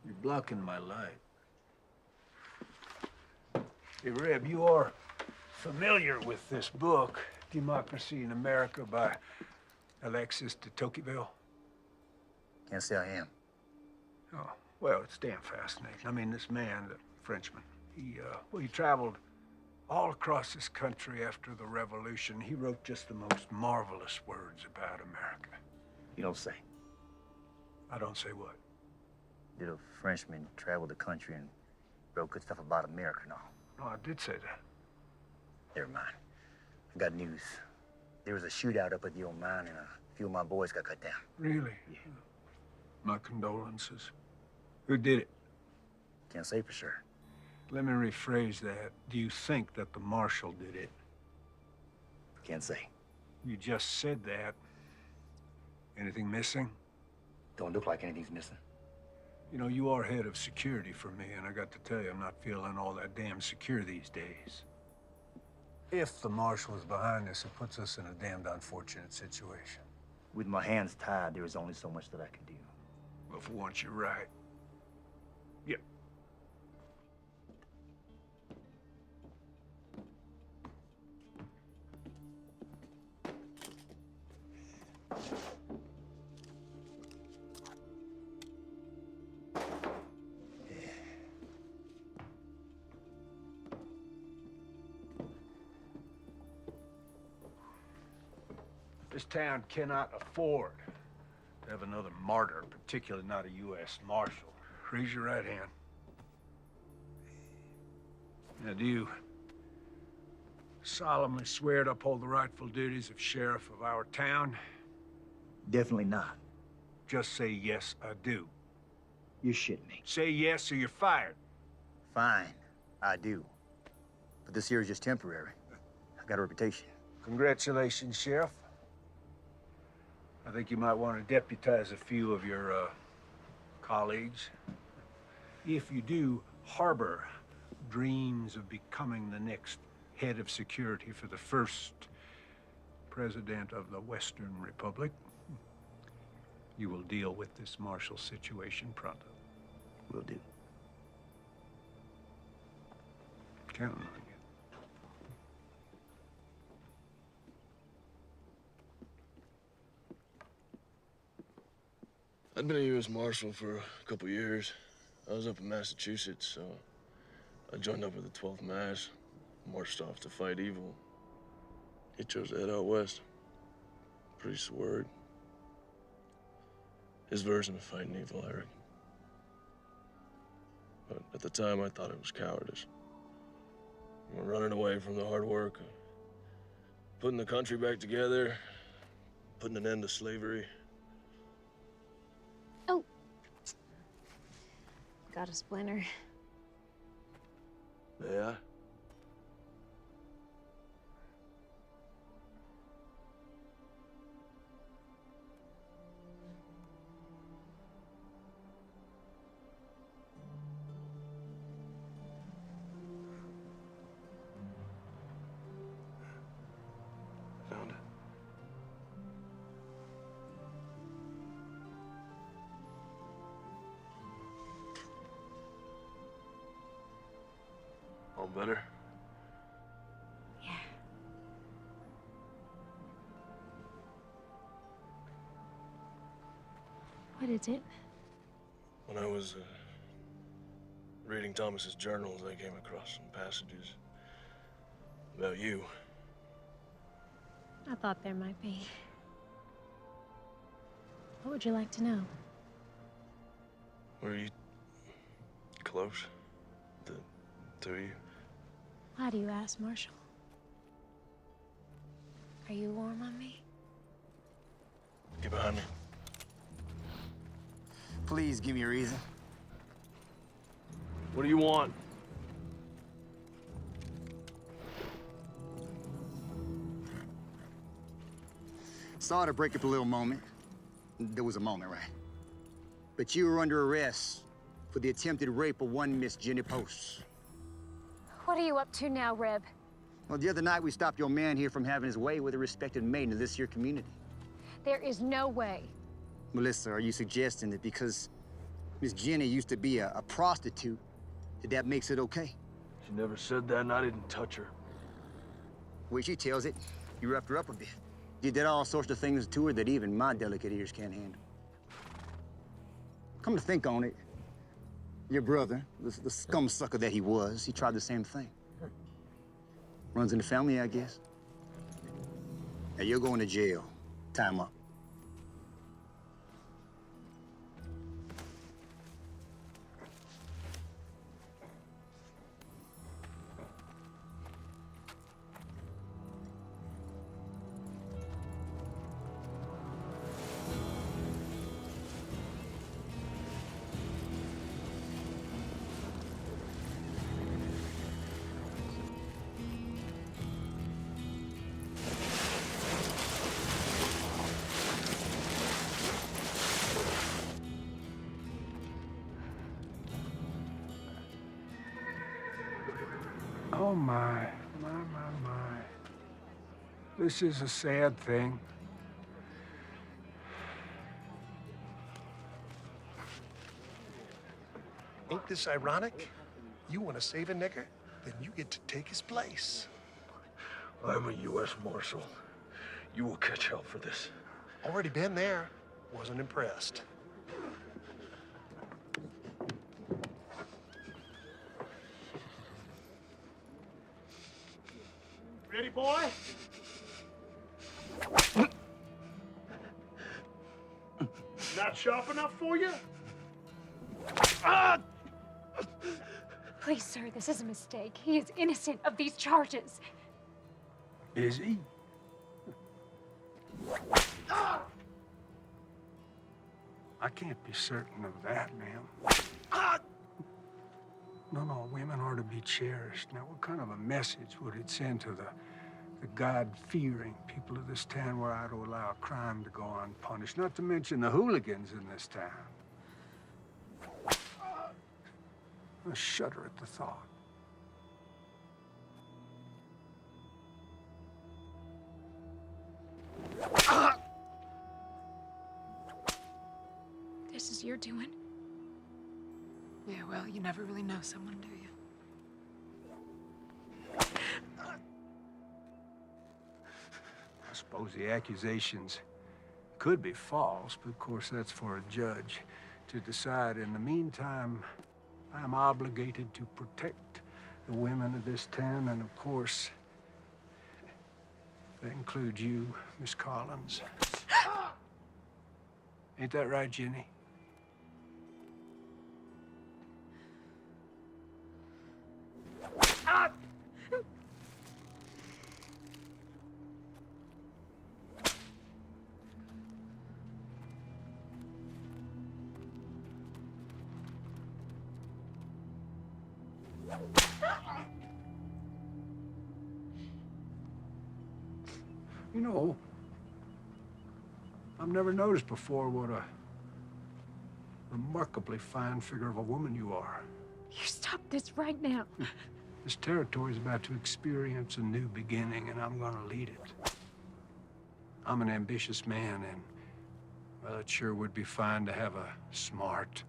You're blocking my light. Hey, Reb, you are familiar with this book, Democracy in America by Alexis de Tocqueville? Can't say I am. Oh, well, it's damn fascinating. I mean, this man, the Frenchman, he traveled all across this country after the Revolution. He wrote just the most marvelous words about America. You don't say. I don't say what? Did a Frenchman travel the country and wrote good stuff about America and all? No, I did say that. Never mind. I got news. There was a shootout up at the old mine, and a few of my boys got cut down. Really? Yeah. My condolences. Who did it? Can't say for sure. Let me rephrase that. Do you think that the marshal did it? Can't say. You just said that. Anything missing? Don't look like anything's missing. You know, you are head of security for me, and I got to tell you, I'm not feeling all that damn secure these days. If the marshal is behind this, it puts us in a damned unfortunate situation. With my hands tied, there is only so much that I can do. Well, for once, you're right. Yep. This town cannot afford to have another martyr, particularly not a U.S. Marshal. Raise your right hand. Now, do you solemnly swear to uphold the rightful duties of sheriff of our town? Definitely not. Just say, yes, I do. You shit me. Say yes or you're fired. Fine, I do. But this here is just temporary. I got a reputation. Congratulations, Sheriff. I think you might want to deputize a few of your colleagues. If you do harbor dreams of becoming the next head of security for the first president of the Western Republic, you will deal with this martial situation pronto. Will do. Counting on you. I'd been a U.S. Marshal for a couple years. I was up in Massachusetts, so I joined up with the 12th Mass, marched off to fight evil. He chose to head out west. Priest's word. His version of fighting evil, I reckon. But at the time, I thought it was cowardice. Running away from the hard work, putting the country back together, putting an end to slavery. Oh. Got a splinter. Yeah? Found it. All better? Yeah. What is it? When I was reading Thomas's journals, I came across some passages about you. I thought there might be. What would you like to know? Were you close? The two of you? Why do you ask, Marshal? Are you warm on me? Get behind me. Please give me a reason. What do you want? Sorry to break up a little moment. There was a moment, right? But you were under arrest for the attempted rape of one Miss Jenny Post. What are you up to now, Reb? Well, the other night we stopped your man here from having his way with a respected maiden of this here community. There is no way. Melissa, are you suggesting that because Miss Jenny used to be a prostitute, that makes it okay? She never said that, and I didn't touch her. Well, she tells it. You roughed her up a bit. You did all sorts of things to her that even my delicate ears can't handle. Come to think on it, your brother, the scum sucker that he was, he tried the same thing. Runs in the family, I guess. Now you're going to jail. Time up. This is a sad thing. Ain't this ironic? You want to save a nigger? Then you get to take his place. I'm a U.S. Marshal. You will catch hell for this. Already been there. Wasn't impressed. Ready, boy? Not sharp enough for you? Please, sir, this is a mistake. He is innocent of these charges. Is he? I can't be certain of that, ma'am. No, women are to be cherished. Now, what kind of a message would it send to the God-fearing people of this town were I to allow a crime to go unpunished? Not to mention the hooligans in this town. I shudder at the thought. This is your doing? Yeah, well, you never really know someone, do you? I suppose the accusations could be false, but of course that's for a judge to decide. In the meantime, I'm obligated to protect the women of this town, and of course, that includes you, Miss Collins. Ain't that right, Jenny? You know, I've never noticed before what a remarkably fine figure of a woman you are. You stop this right now. This territory is about to experience a new beginning, and I'm gonna lead it. I'm an ambitious man, and, well, it sure would be fine to have a smart,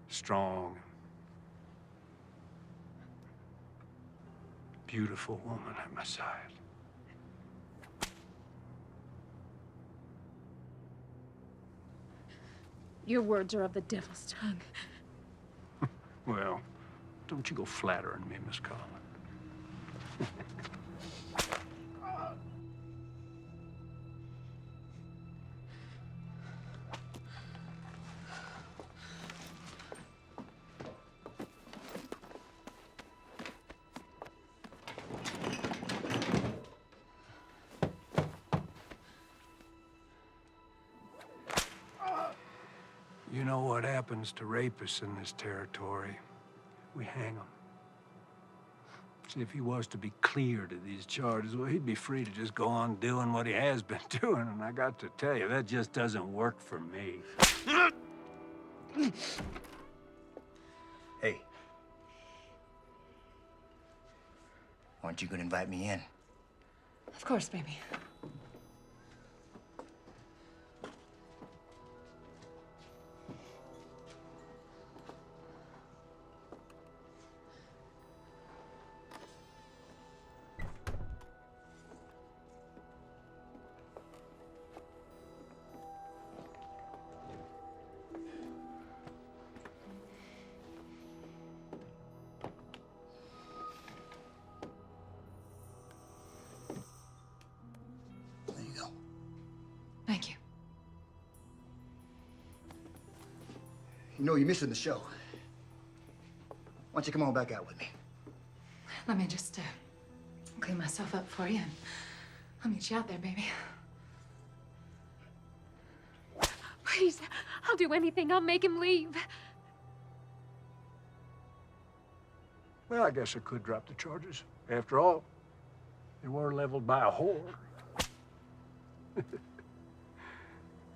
strong, beautiful woman at my side. Your words are of the devil's tongue. Well, don't you go flattering me, Miss Collins. You know what happens to rapists in this territory? We hang them. See, if he was to be cleared of these charges, well, he'd be free to just go on doing what he has been doing, and I got to tell you, that just doesn't work for me. Hey. Aren't you gonna invite me in? Of course, baby. There you go. Thank you. You know you're missing the show. Why don't you come on back out with me? Let me just clean myself up for you, and I'll meet you out there, baby. Please, I'll do anything. I'll make him leave. Well, I guess I could drop the charges. After all, they were leveled by a whore.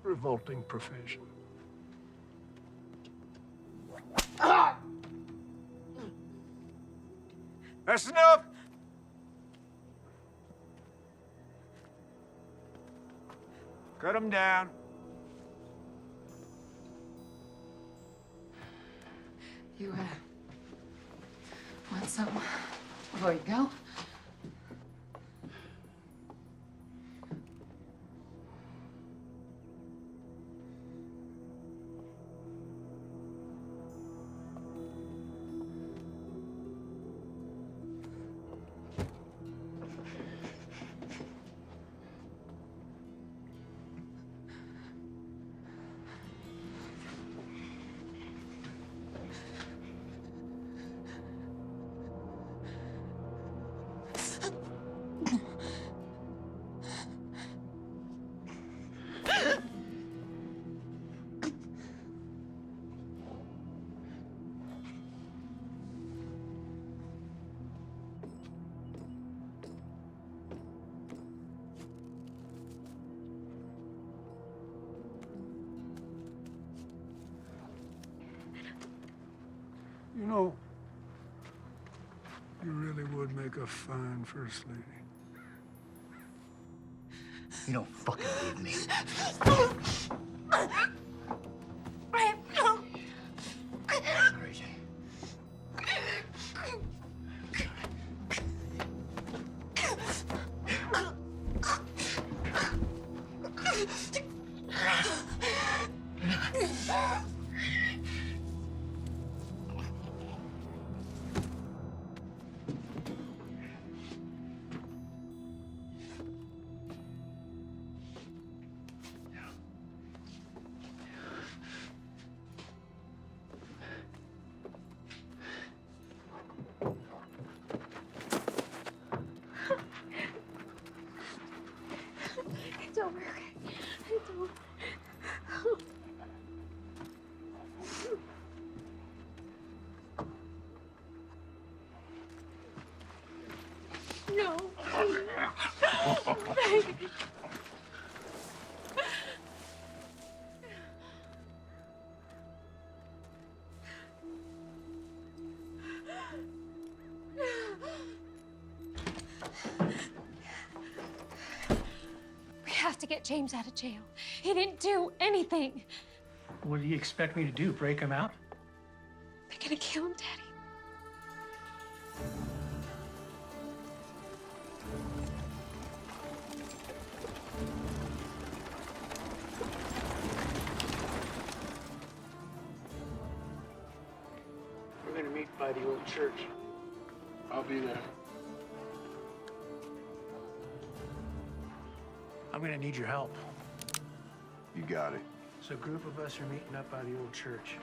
Revolting profession. Ah! That's enough! Cut him down. You, want some before you go? You know, you really would make a fine first lady. You don't fucking leave me. Crazy. It's over, okay? It's over. No. Baby. We have to get James out of jail. He didn't do anything. What do you expect me to do? Break him out? They're gonna kill him, Daddy. We're gonna meet by the old church. I'll be there. I'm gonna need your help. You got it. So a group of us are meeting up by the old church.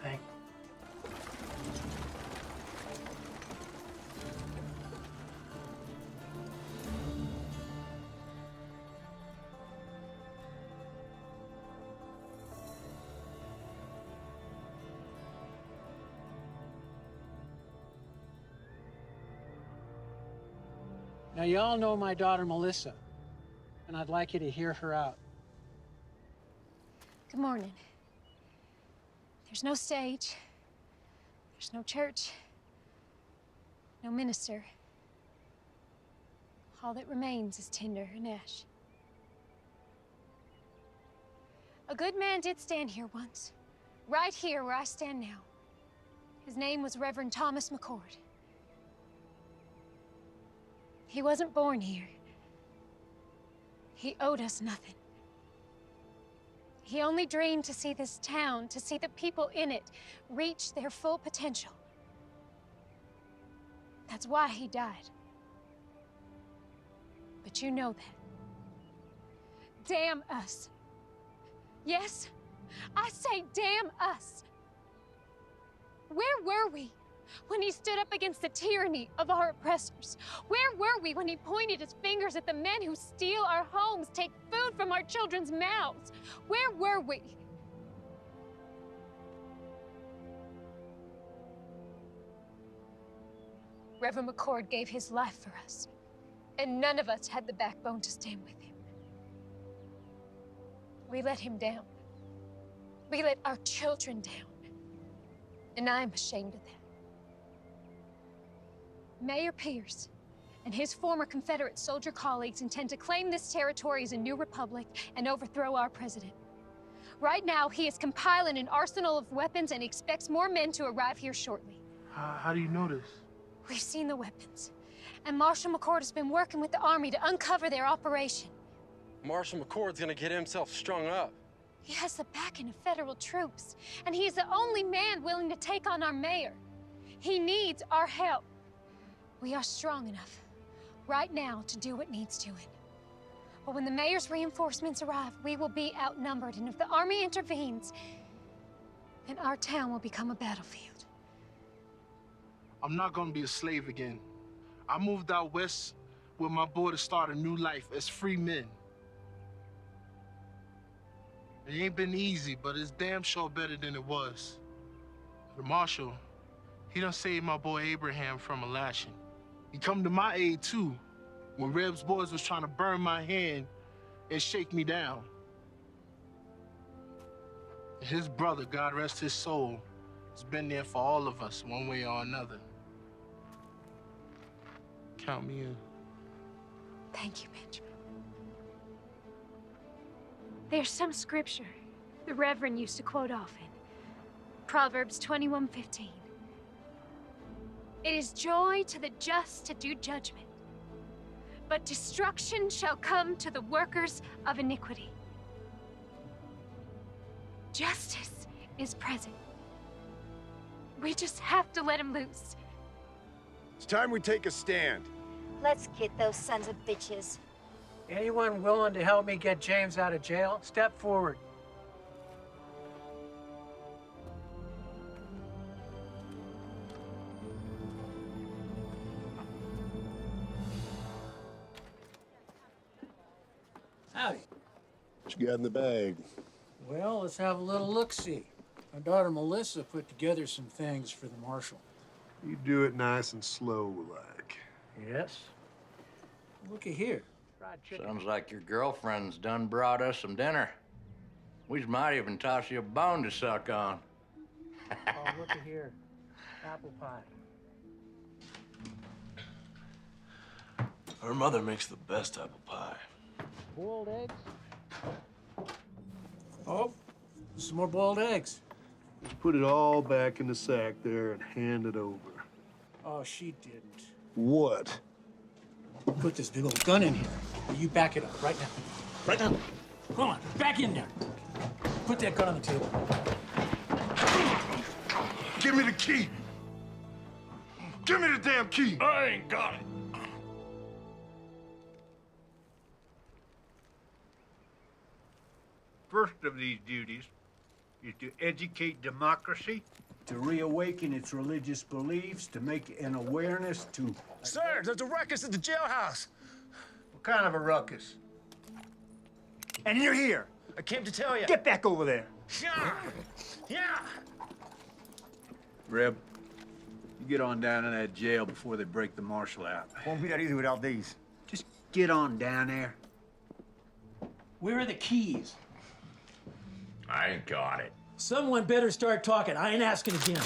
Thank. Now, you all know my daughter, Melissa, and I'd like you to hear her out. Good morning. There's no stage. There's no church. No minister. All that remains is tinder and ash. A good man did stand here once, right here where I stand now. His name was Reverend Thomas McCord. He wasn't born here. He owed us nothing. He only dreamed to see this town, to see the people in it, reach their full potential. That's why he died. But you know that. Damn us. Yes, I say damn us. Where were we when he stood up against the tyranny of our oppressors? Where were we when he pointed his fingers at the men who steal our homes, take food from our children's mouths? Where were we? Reverend McCord gave his life for us, and none of us had the backbone to stand with him. We let him down. We let our children down. And I'm ashamed of that. Mayor Pierce and his former Confederate soldier colleagues intend to claim this territory as a new republic and overthrow our president. Right now, he is compiling an arsenal of weapons and expects more men to arrive here shortly. How do you know this? We've seen the weapons, and Marshal McCord has been working with the Army to uncover their operation. Marshal McCord's gonna get himself strung up. He has the backing of federal troops, and he is the only man willing to take on our mayor. He needs our help. We are strong enough right now to do what needs doing. But when the mayor's reinforcements arrive, we will be outnumbered, and if the Army intervenes, then our town will become a battlefield. I'm not gonna be a slave again. I moved out west with my boy to start a new life as free men. It ain't been easy, but it's damn sure better than it was. The marshal, he done saved my boy Abraham from a lashing. He come to my aid too, when Reb's boys was trying to burn my hand and shake me down. His brother, God rest his soul, has been there for all of us, one way or another. Count me in. Thank you, Benjamin. There's some scripture the Reverend used to quote often. Proverbs 21:15. It is joy to the just to do judgment, but destruction shall come to the workers of iniquity. Justice is present. We just have to let him loose. It's time we take a stand. Let's get those sons of bitches. Anyone willing to help me get James out of jail, step forward. Howdy. What you got in the bag? Well, let's have a little look-see. My daughter Melissa put together some things for the marshal. You do it nice and slow, like. Yes? Looky here. Sounds like your girlfriend's done brought us some dinner. We might even toss you a bone to suck on. Oh, looky here. Apple pie. Her mother makes the best apple pie. Boiled eggs? Oh, some more boiled eggs. Just put it all back in the sack there and hand it over. Oh, she didn't. What? Put this big old gun in here. Will you back it up right now? Right now. Come on, back in there. Put that gun on the table. Give me the key. Give me the damn key. I ain't got it. First of these duties is to educate democracy, to reawaken its religious beliefs, to make an awareness to... Sir, there's a ruckus at the jailhouse. What kind of a ruckus? And you're here. I came to tell you. Get back over there. Yeah. Yeah. Reb, you get on down in that jail before they break the marshal out. Won't be that easy without these. Just get on down there. Where are the keys? I ain't got it. Someone better start talking. I ain't asking again.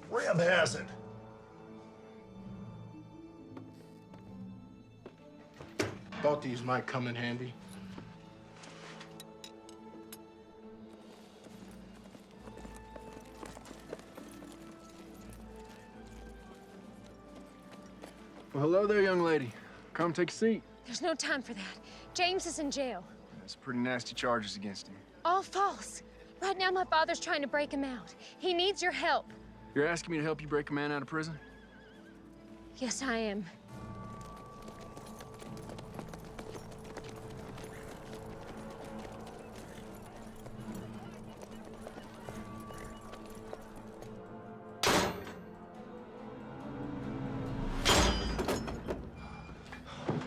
Reb has it. Thought these might come in handy. Well, hello there, young lady. Come take a seat. There's no time for that. James is in jail. There's pretty nasty charges against him. All false. Right now, my father's trying to break him out. He needs your help. You're asking me to help you break a man out of prison? Yes, I am.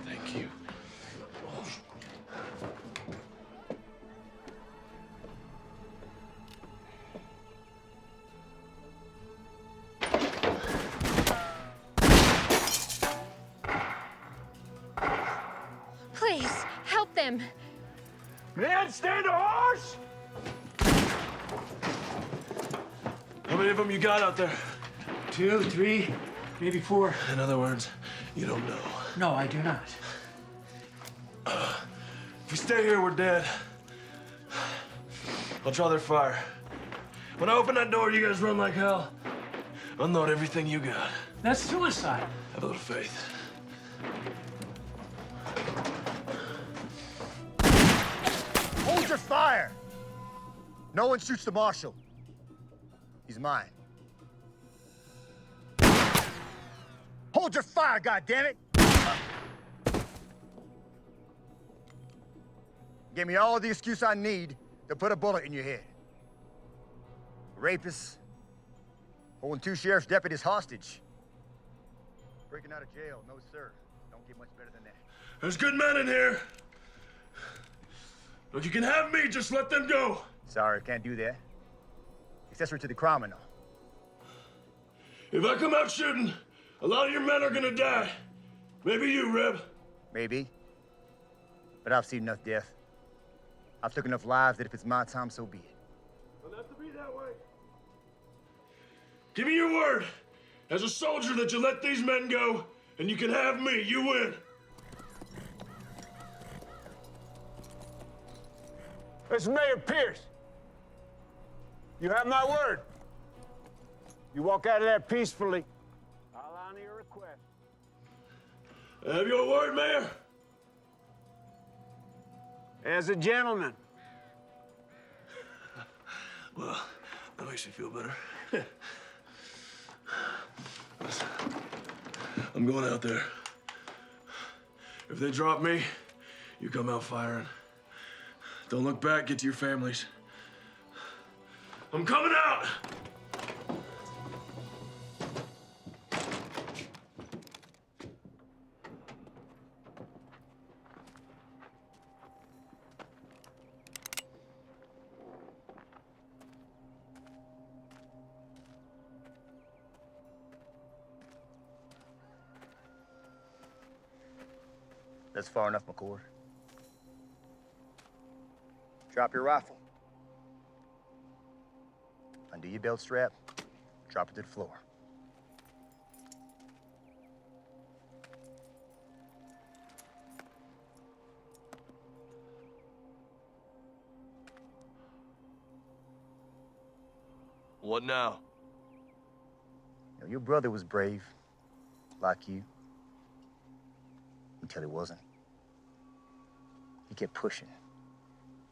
Thank you. Please, help them. Man, stand a horse! How many of them you got out there? 2, 3, maybe 4. In other words, you don't know. No, I do not. If we stay here, we're dead. I'll draw their fire. When I open that door, you guys run like hell. Unload everything you got. That's suicide. Have a little faith. Hold your fire! No one shoots the marshal. He's mine. Hold your fire, goddammit! Give me all the excuse I need to put a bullet in your head. Rapists, holding 2 sheriff's deputies hostage. Breaking out of jail, no sir. Don't get much better than that. There's good men in here. Look, you can have me, just let them go. Sorry, can't do that. Accessory to the criminal. If I come out shooting, a lot of your men are gonna die. Maybe you, Reb. Maybe. But I've seen enough death. I've took enough lives that if it's my time, so be it. It'll have to be that way. Give me your word, as a soldier, that you let these men go, and you can have me. You win. This is Mayor Pierce. You have my word. You walk out of there peacefully, I'll honor your request. I have your word, Mayor. As a gentleman. Well, that makes me feel better. Listen, I'm going out there. If they drop me, you come out firing. Don't look back, get to your families. I'm coming out! That's far enough, McCord. Drop your rifle. Undo your belt strap. Drop it to the floor. What now? You know, your brother was brave, like you. Until he wasn't. He kept pushing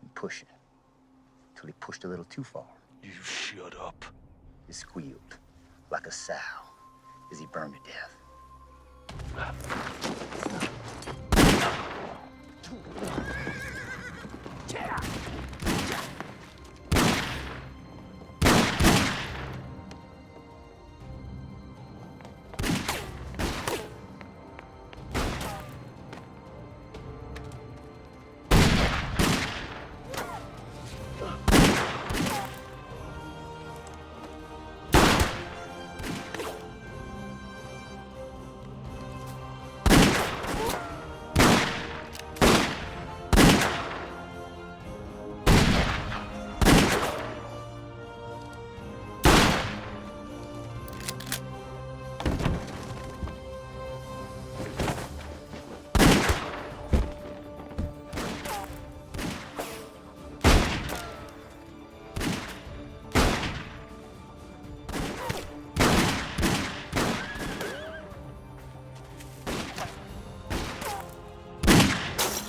and pushing until he pushed a little too far. You shut up. He squealed like a sow as he burned to death.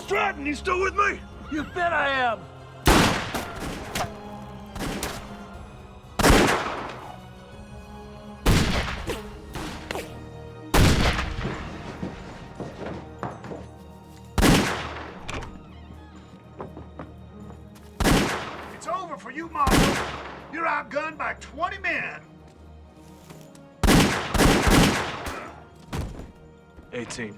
Stratton, you still with me? You bet I am. It's over for you, Marshal. You're outgunned by 20 men. 18.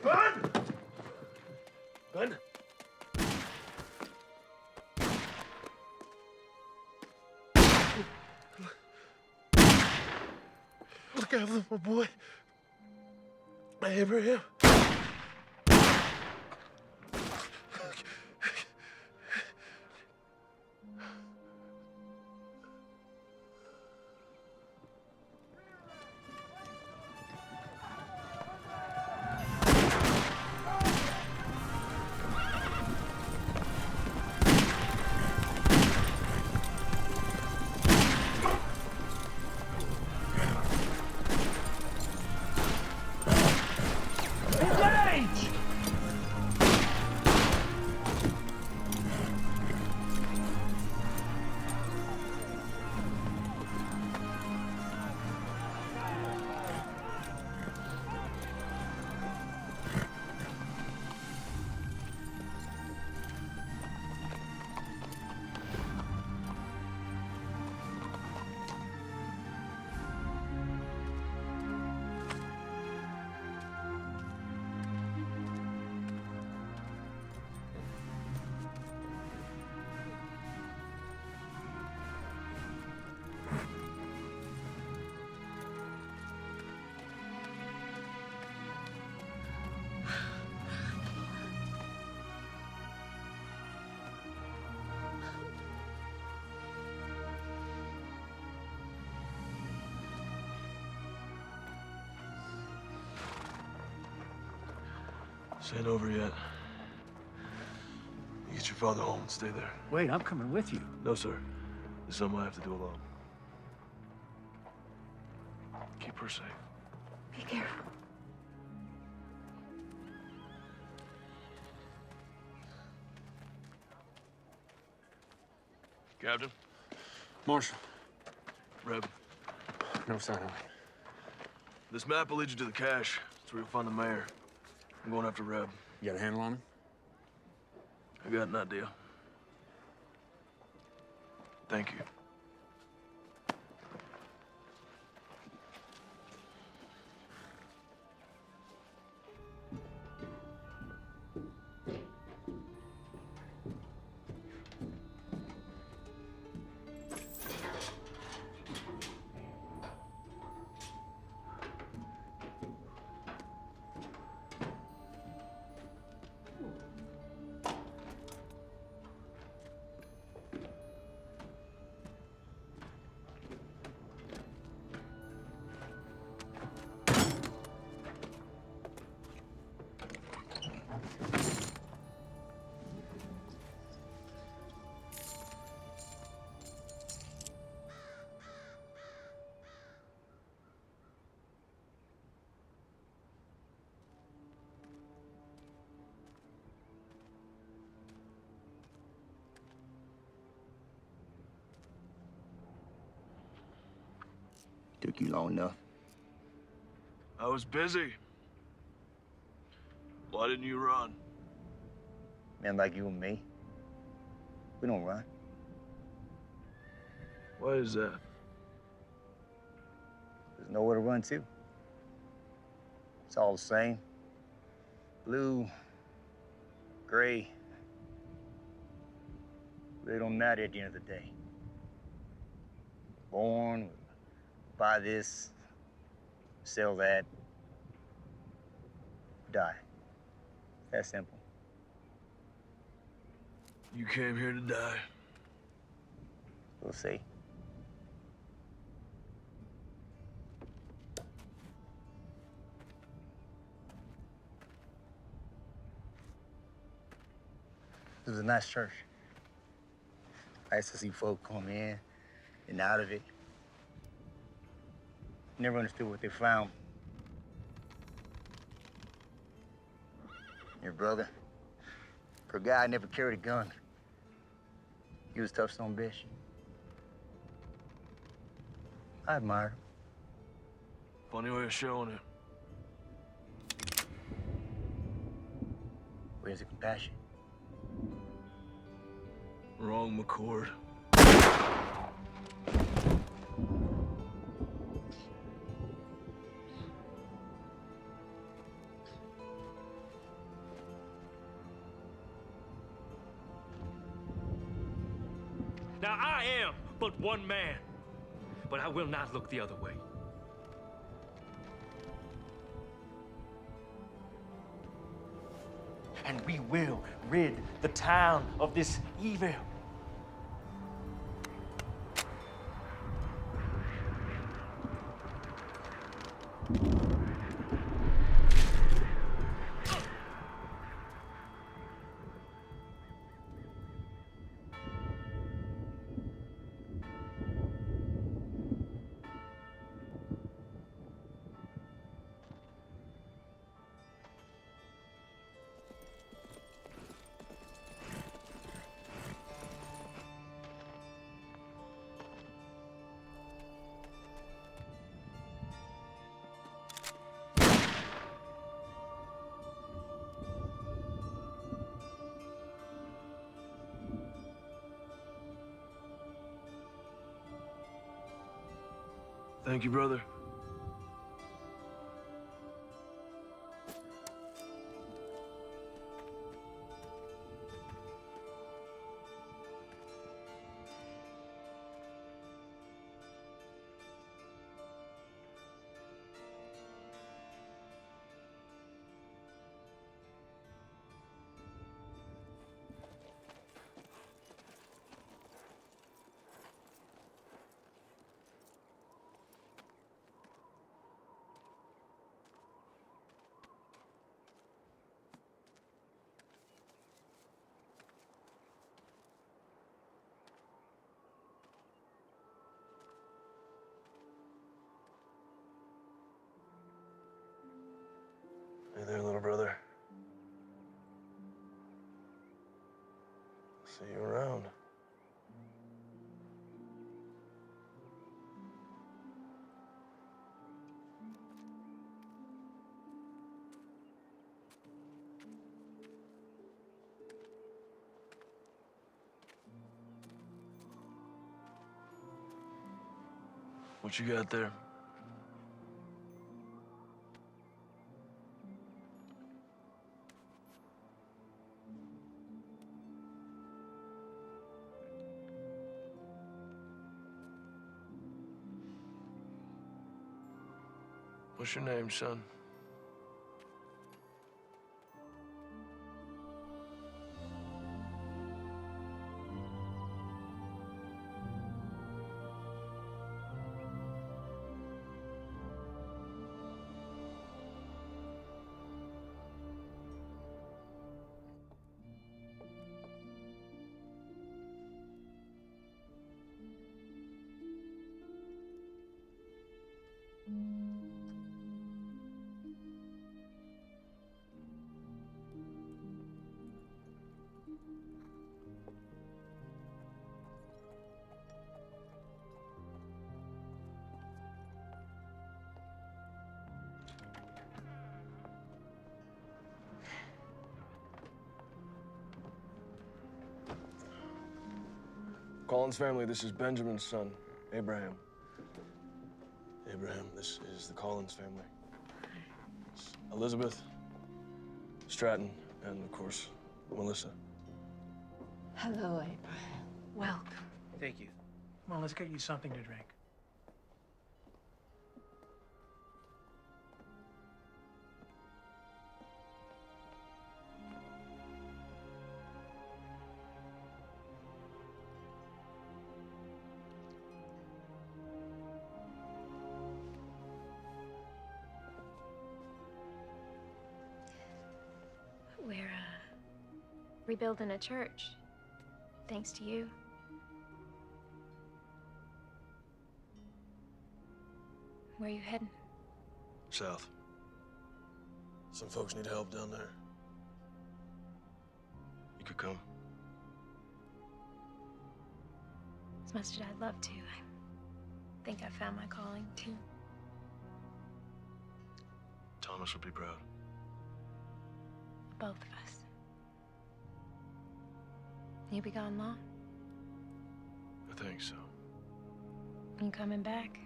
Bud? Look after my boy, Abraham. Engage! This ain't over yet. You get your father home and stay there. Wait, I'm coming with you. No, sir. This is something I have to do alone. Keep her safe. Be careful. Captain? Marshal. Reb. No sign of it. This map will lead you to the cache. That's where you'll find the mayor. I'm going after Reb. You got a handle on him? I got an idea. Thank you. Took you long enough. I was busy. Why didn't you run? Men like you and me, we don't run. Why is that? There's nowhere to run to. It's all the same. Blue, gray. They don't matter at the end of the day. Born, buy this, sell that, die. That simple. You came here to die. We'll see. It was a nice church. I used to see folk come in and out of it. Never understood what they found. Your brother, for a guy, never carried a gun. He was a tough son of a bitch. I admired him. Funny way of showing it. Where's the compassion? Wrong, McCord. Now I am but one man, but I will not look the other way. and we will rid the town of this evil. Thank you, brother. Hey there, little brother. See you around. What you got there? What's your name, son? Collins family, this is Benjamin's son, Abraham. Abraham, this is the Collins family. It's Elizabeth, Stratton, and of course, Melissa. Hello, Abraham. Welcome. Thank you. Come on, let's get you something to drink. We're, rebuilding a church, thanks to you. Where are you heading? South. Some folks need help down there. You could come. As much as I'd love to, I think I found my calling, too. Thomas would be proud. Both of us. You be gone long? I think so. You coming back?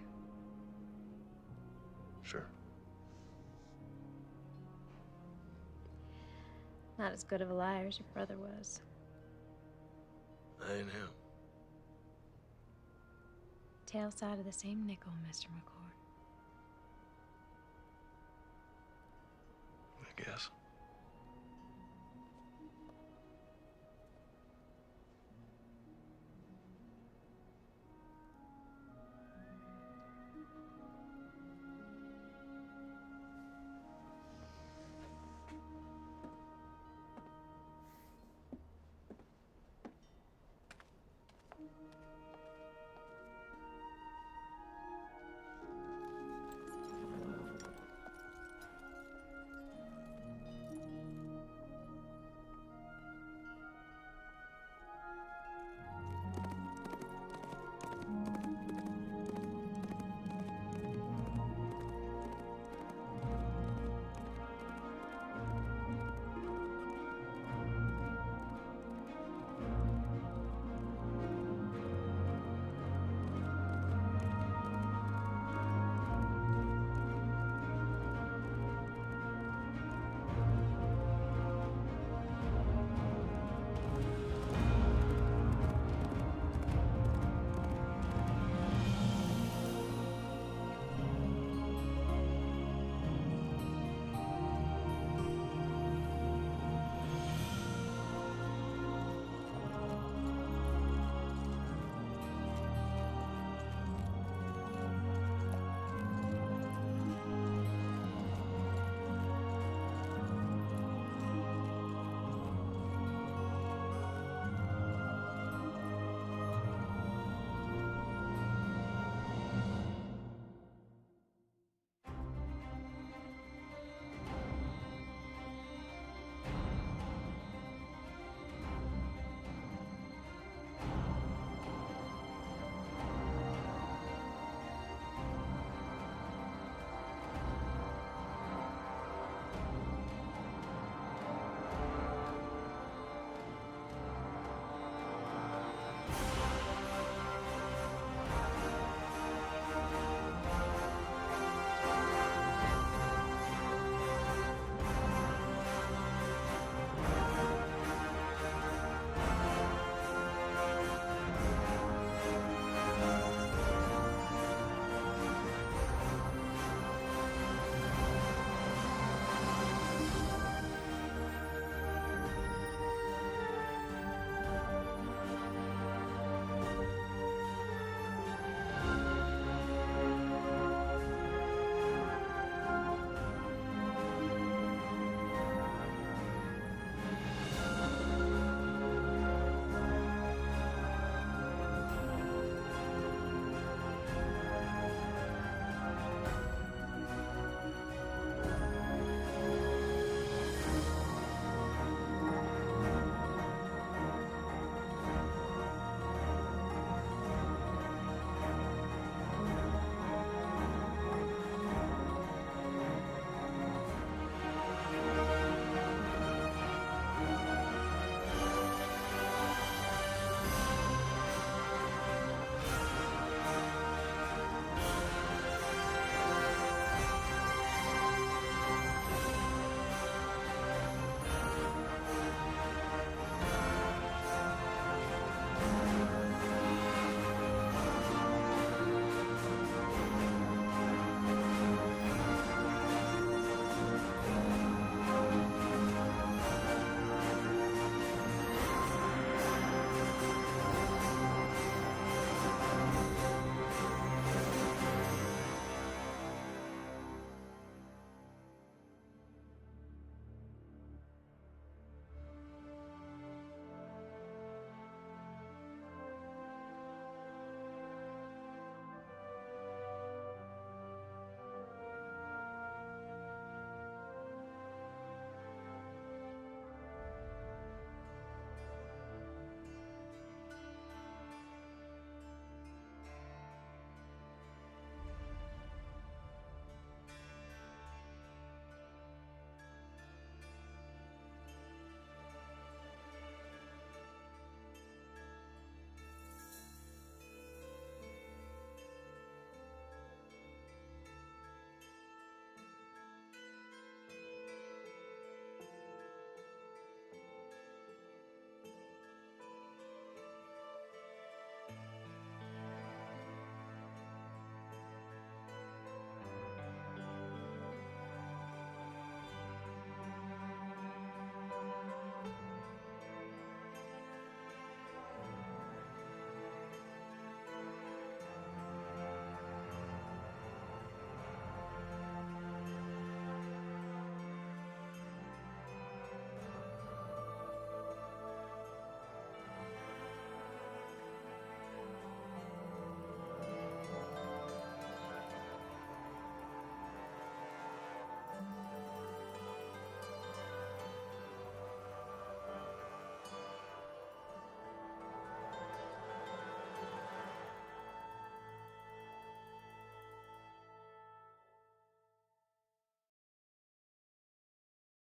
Sure. Not as good of a liar as your brother was. I ain't him. Tail side of the same nickel, Mr. McCord. I guess.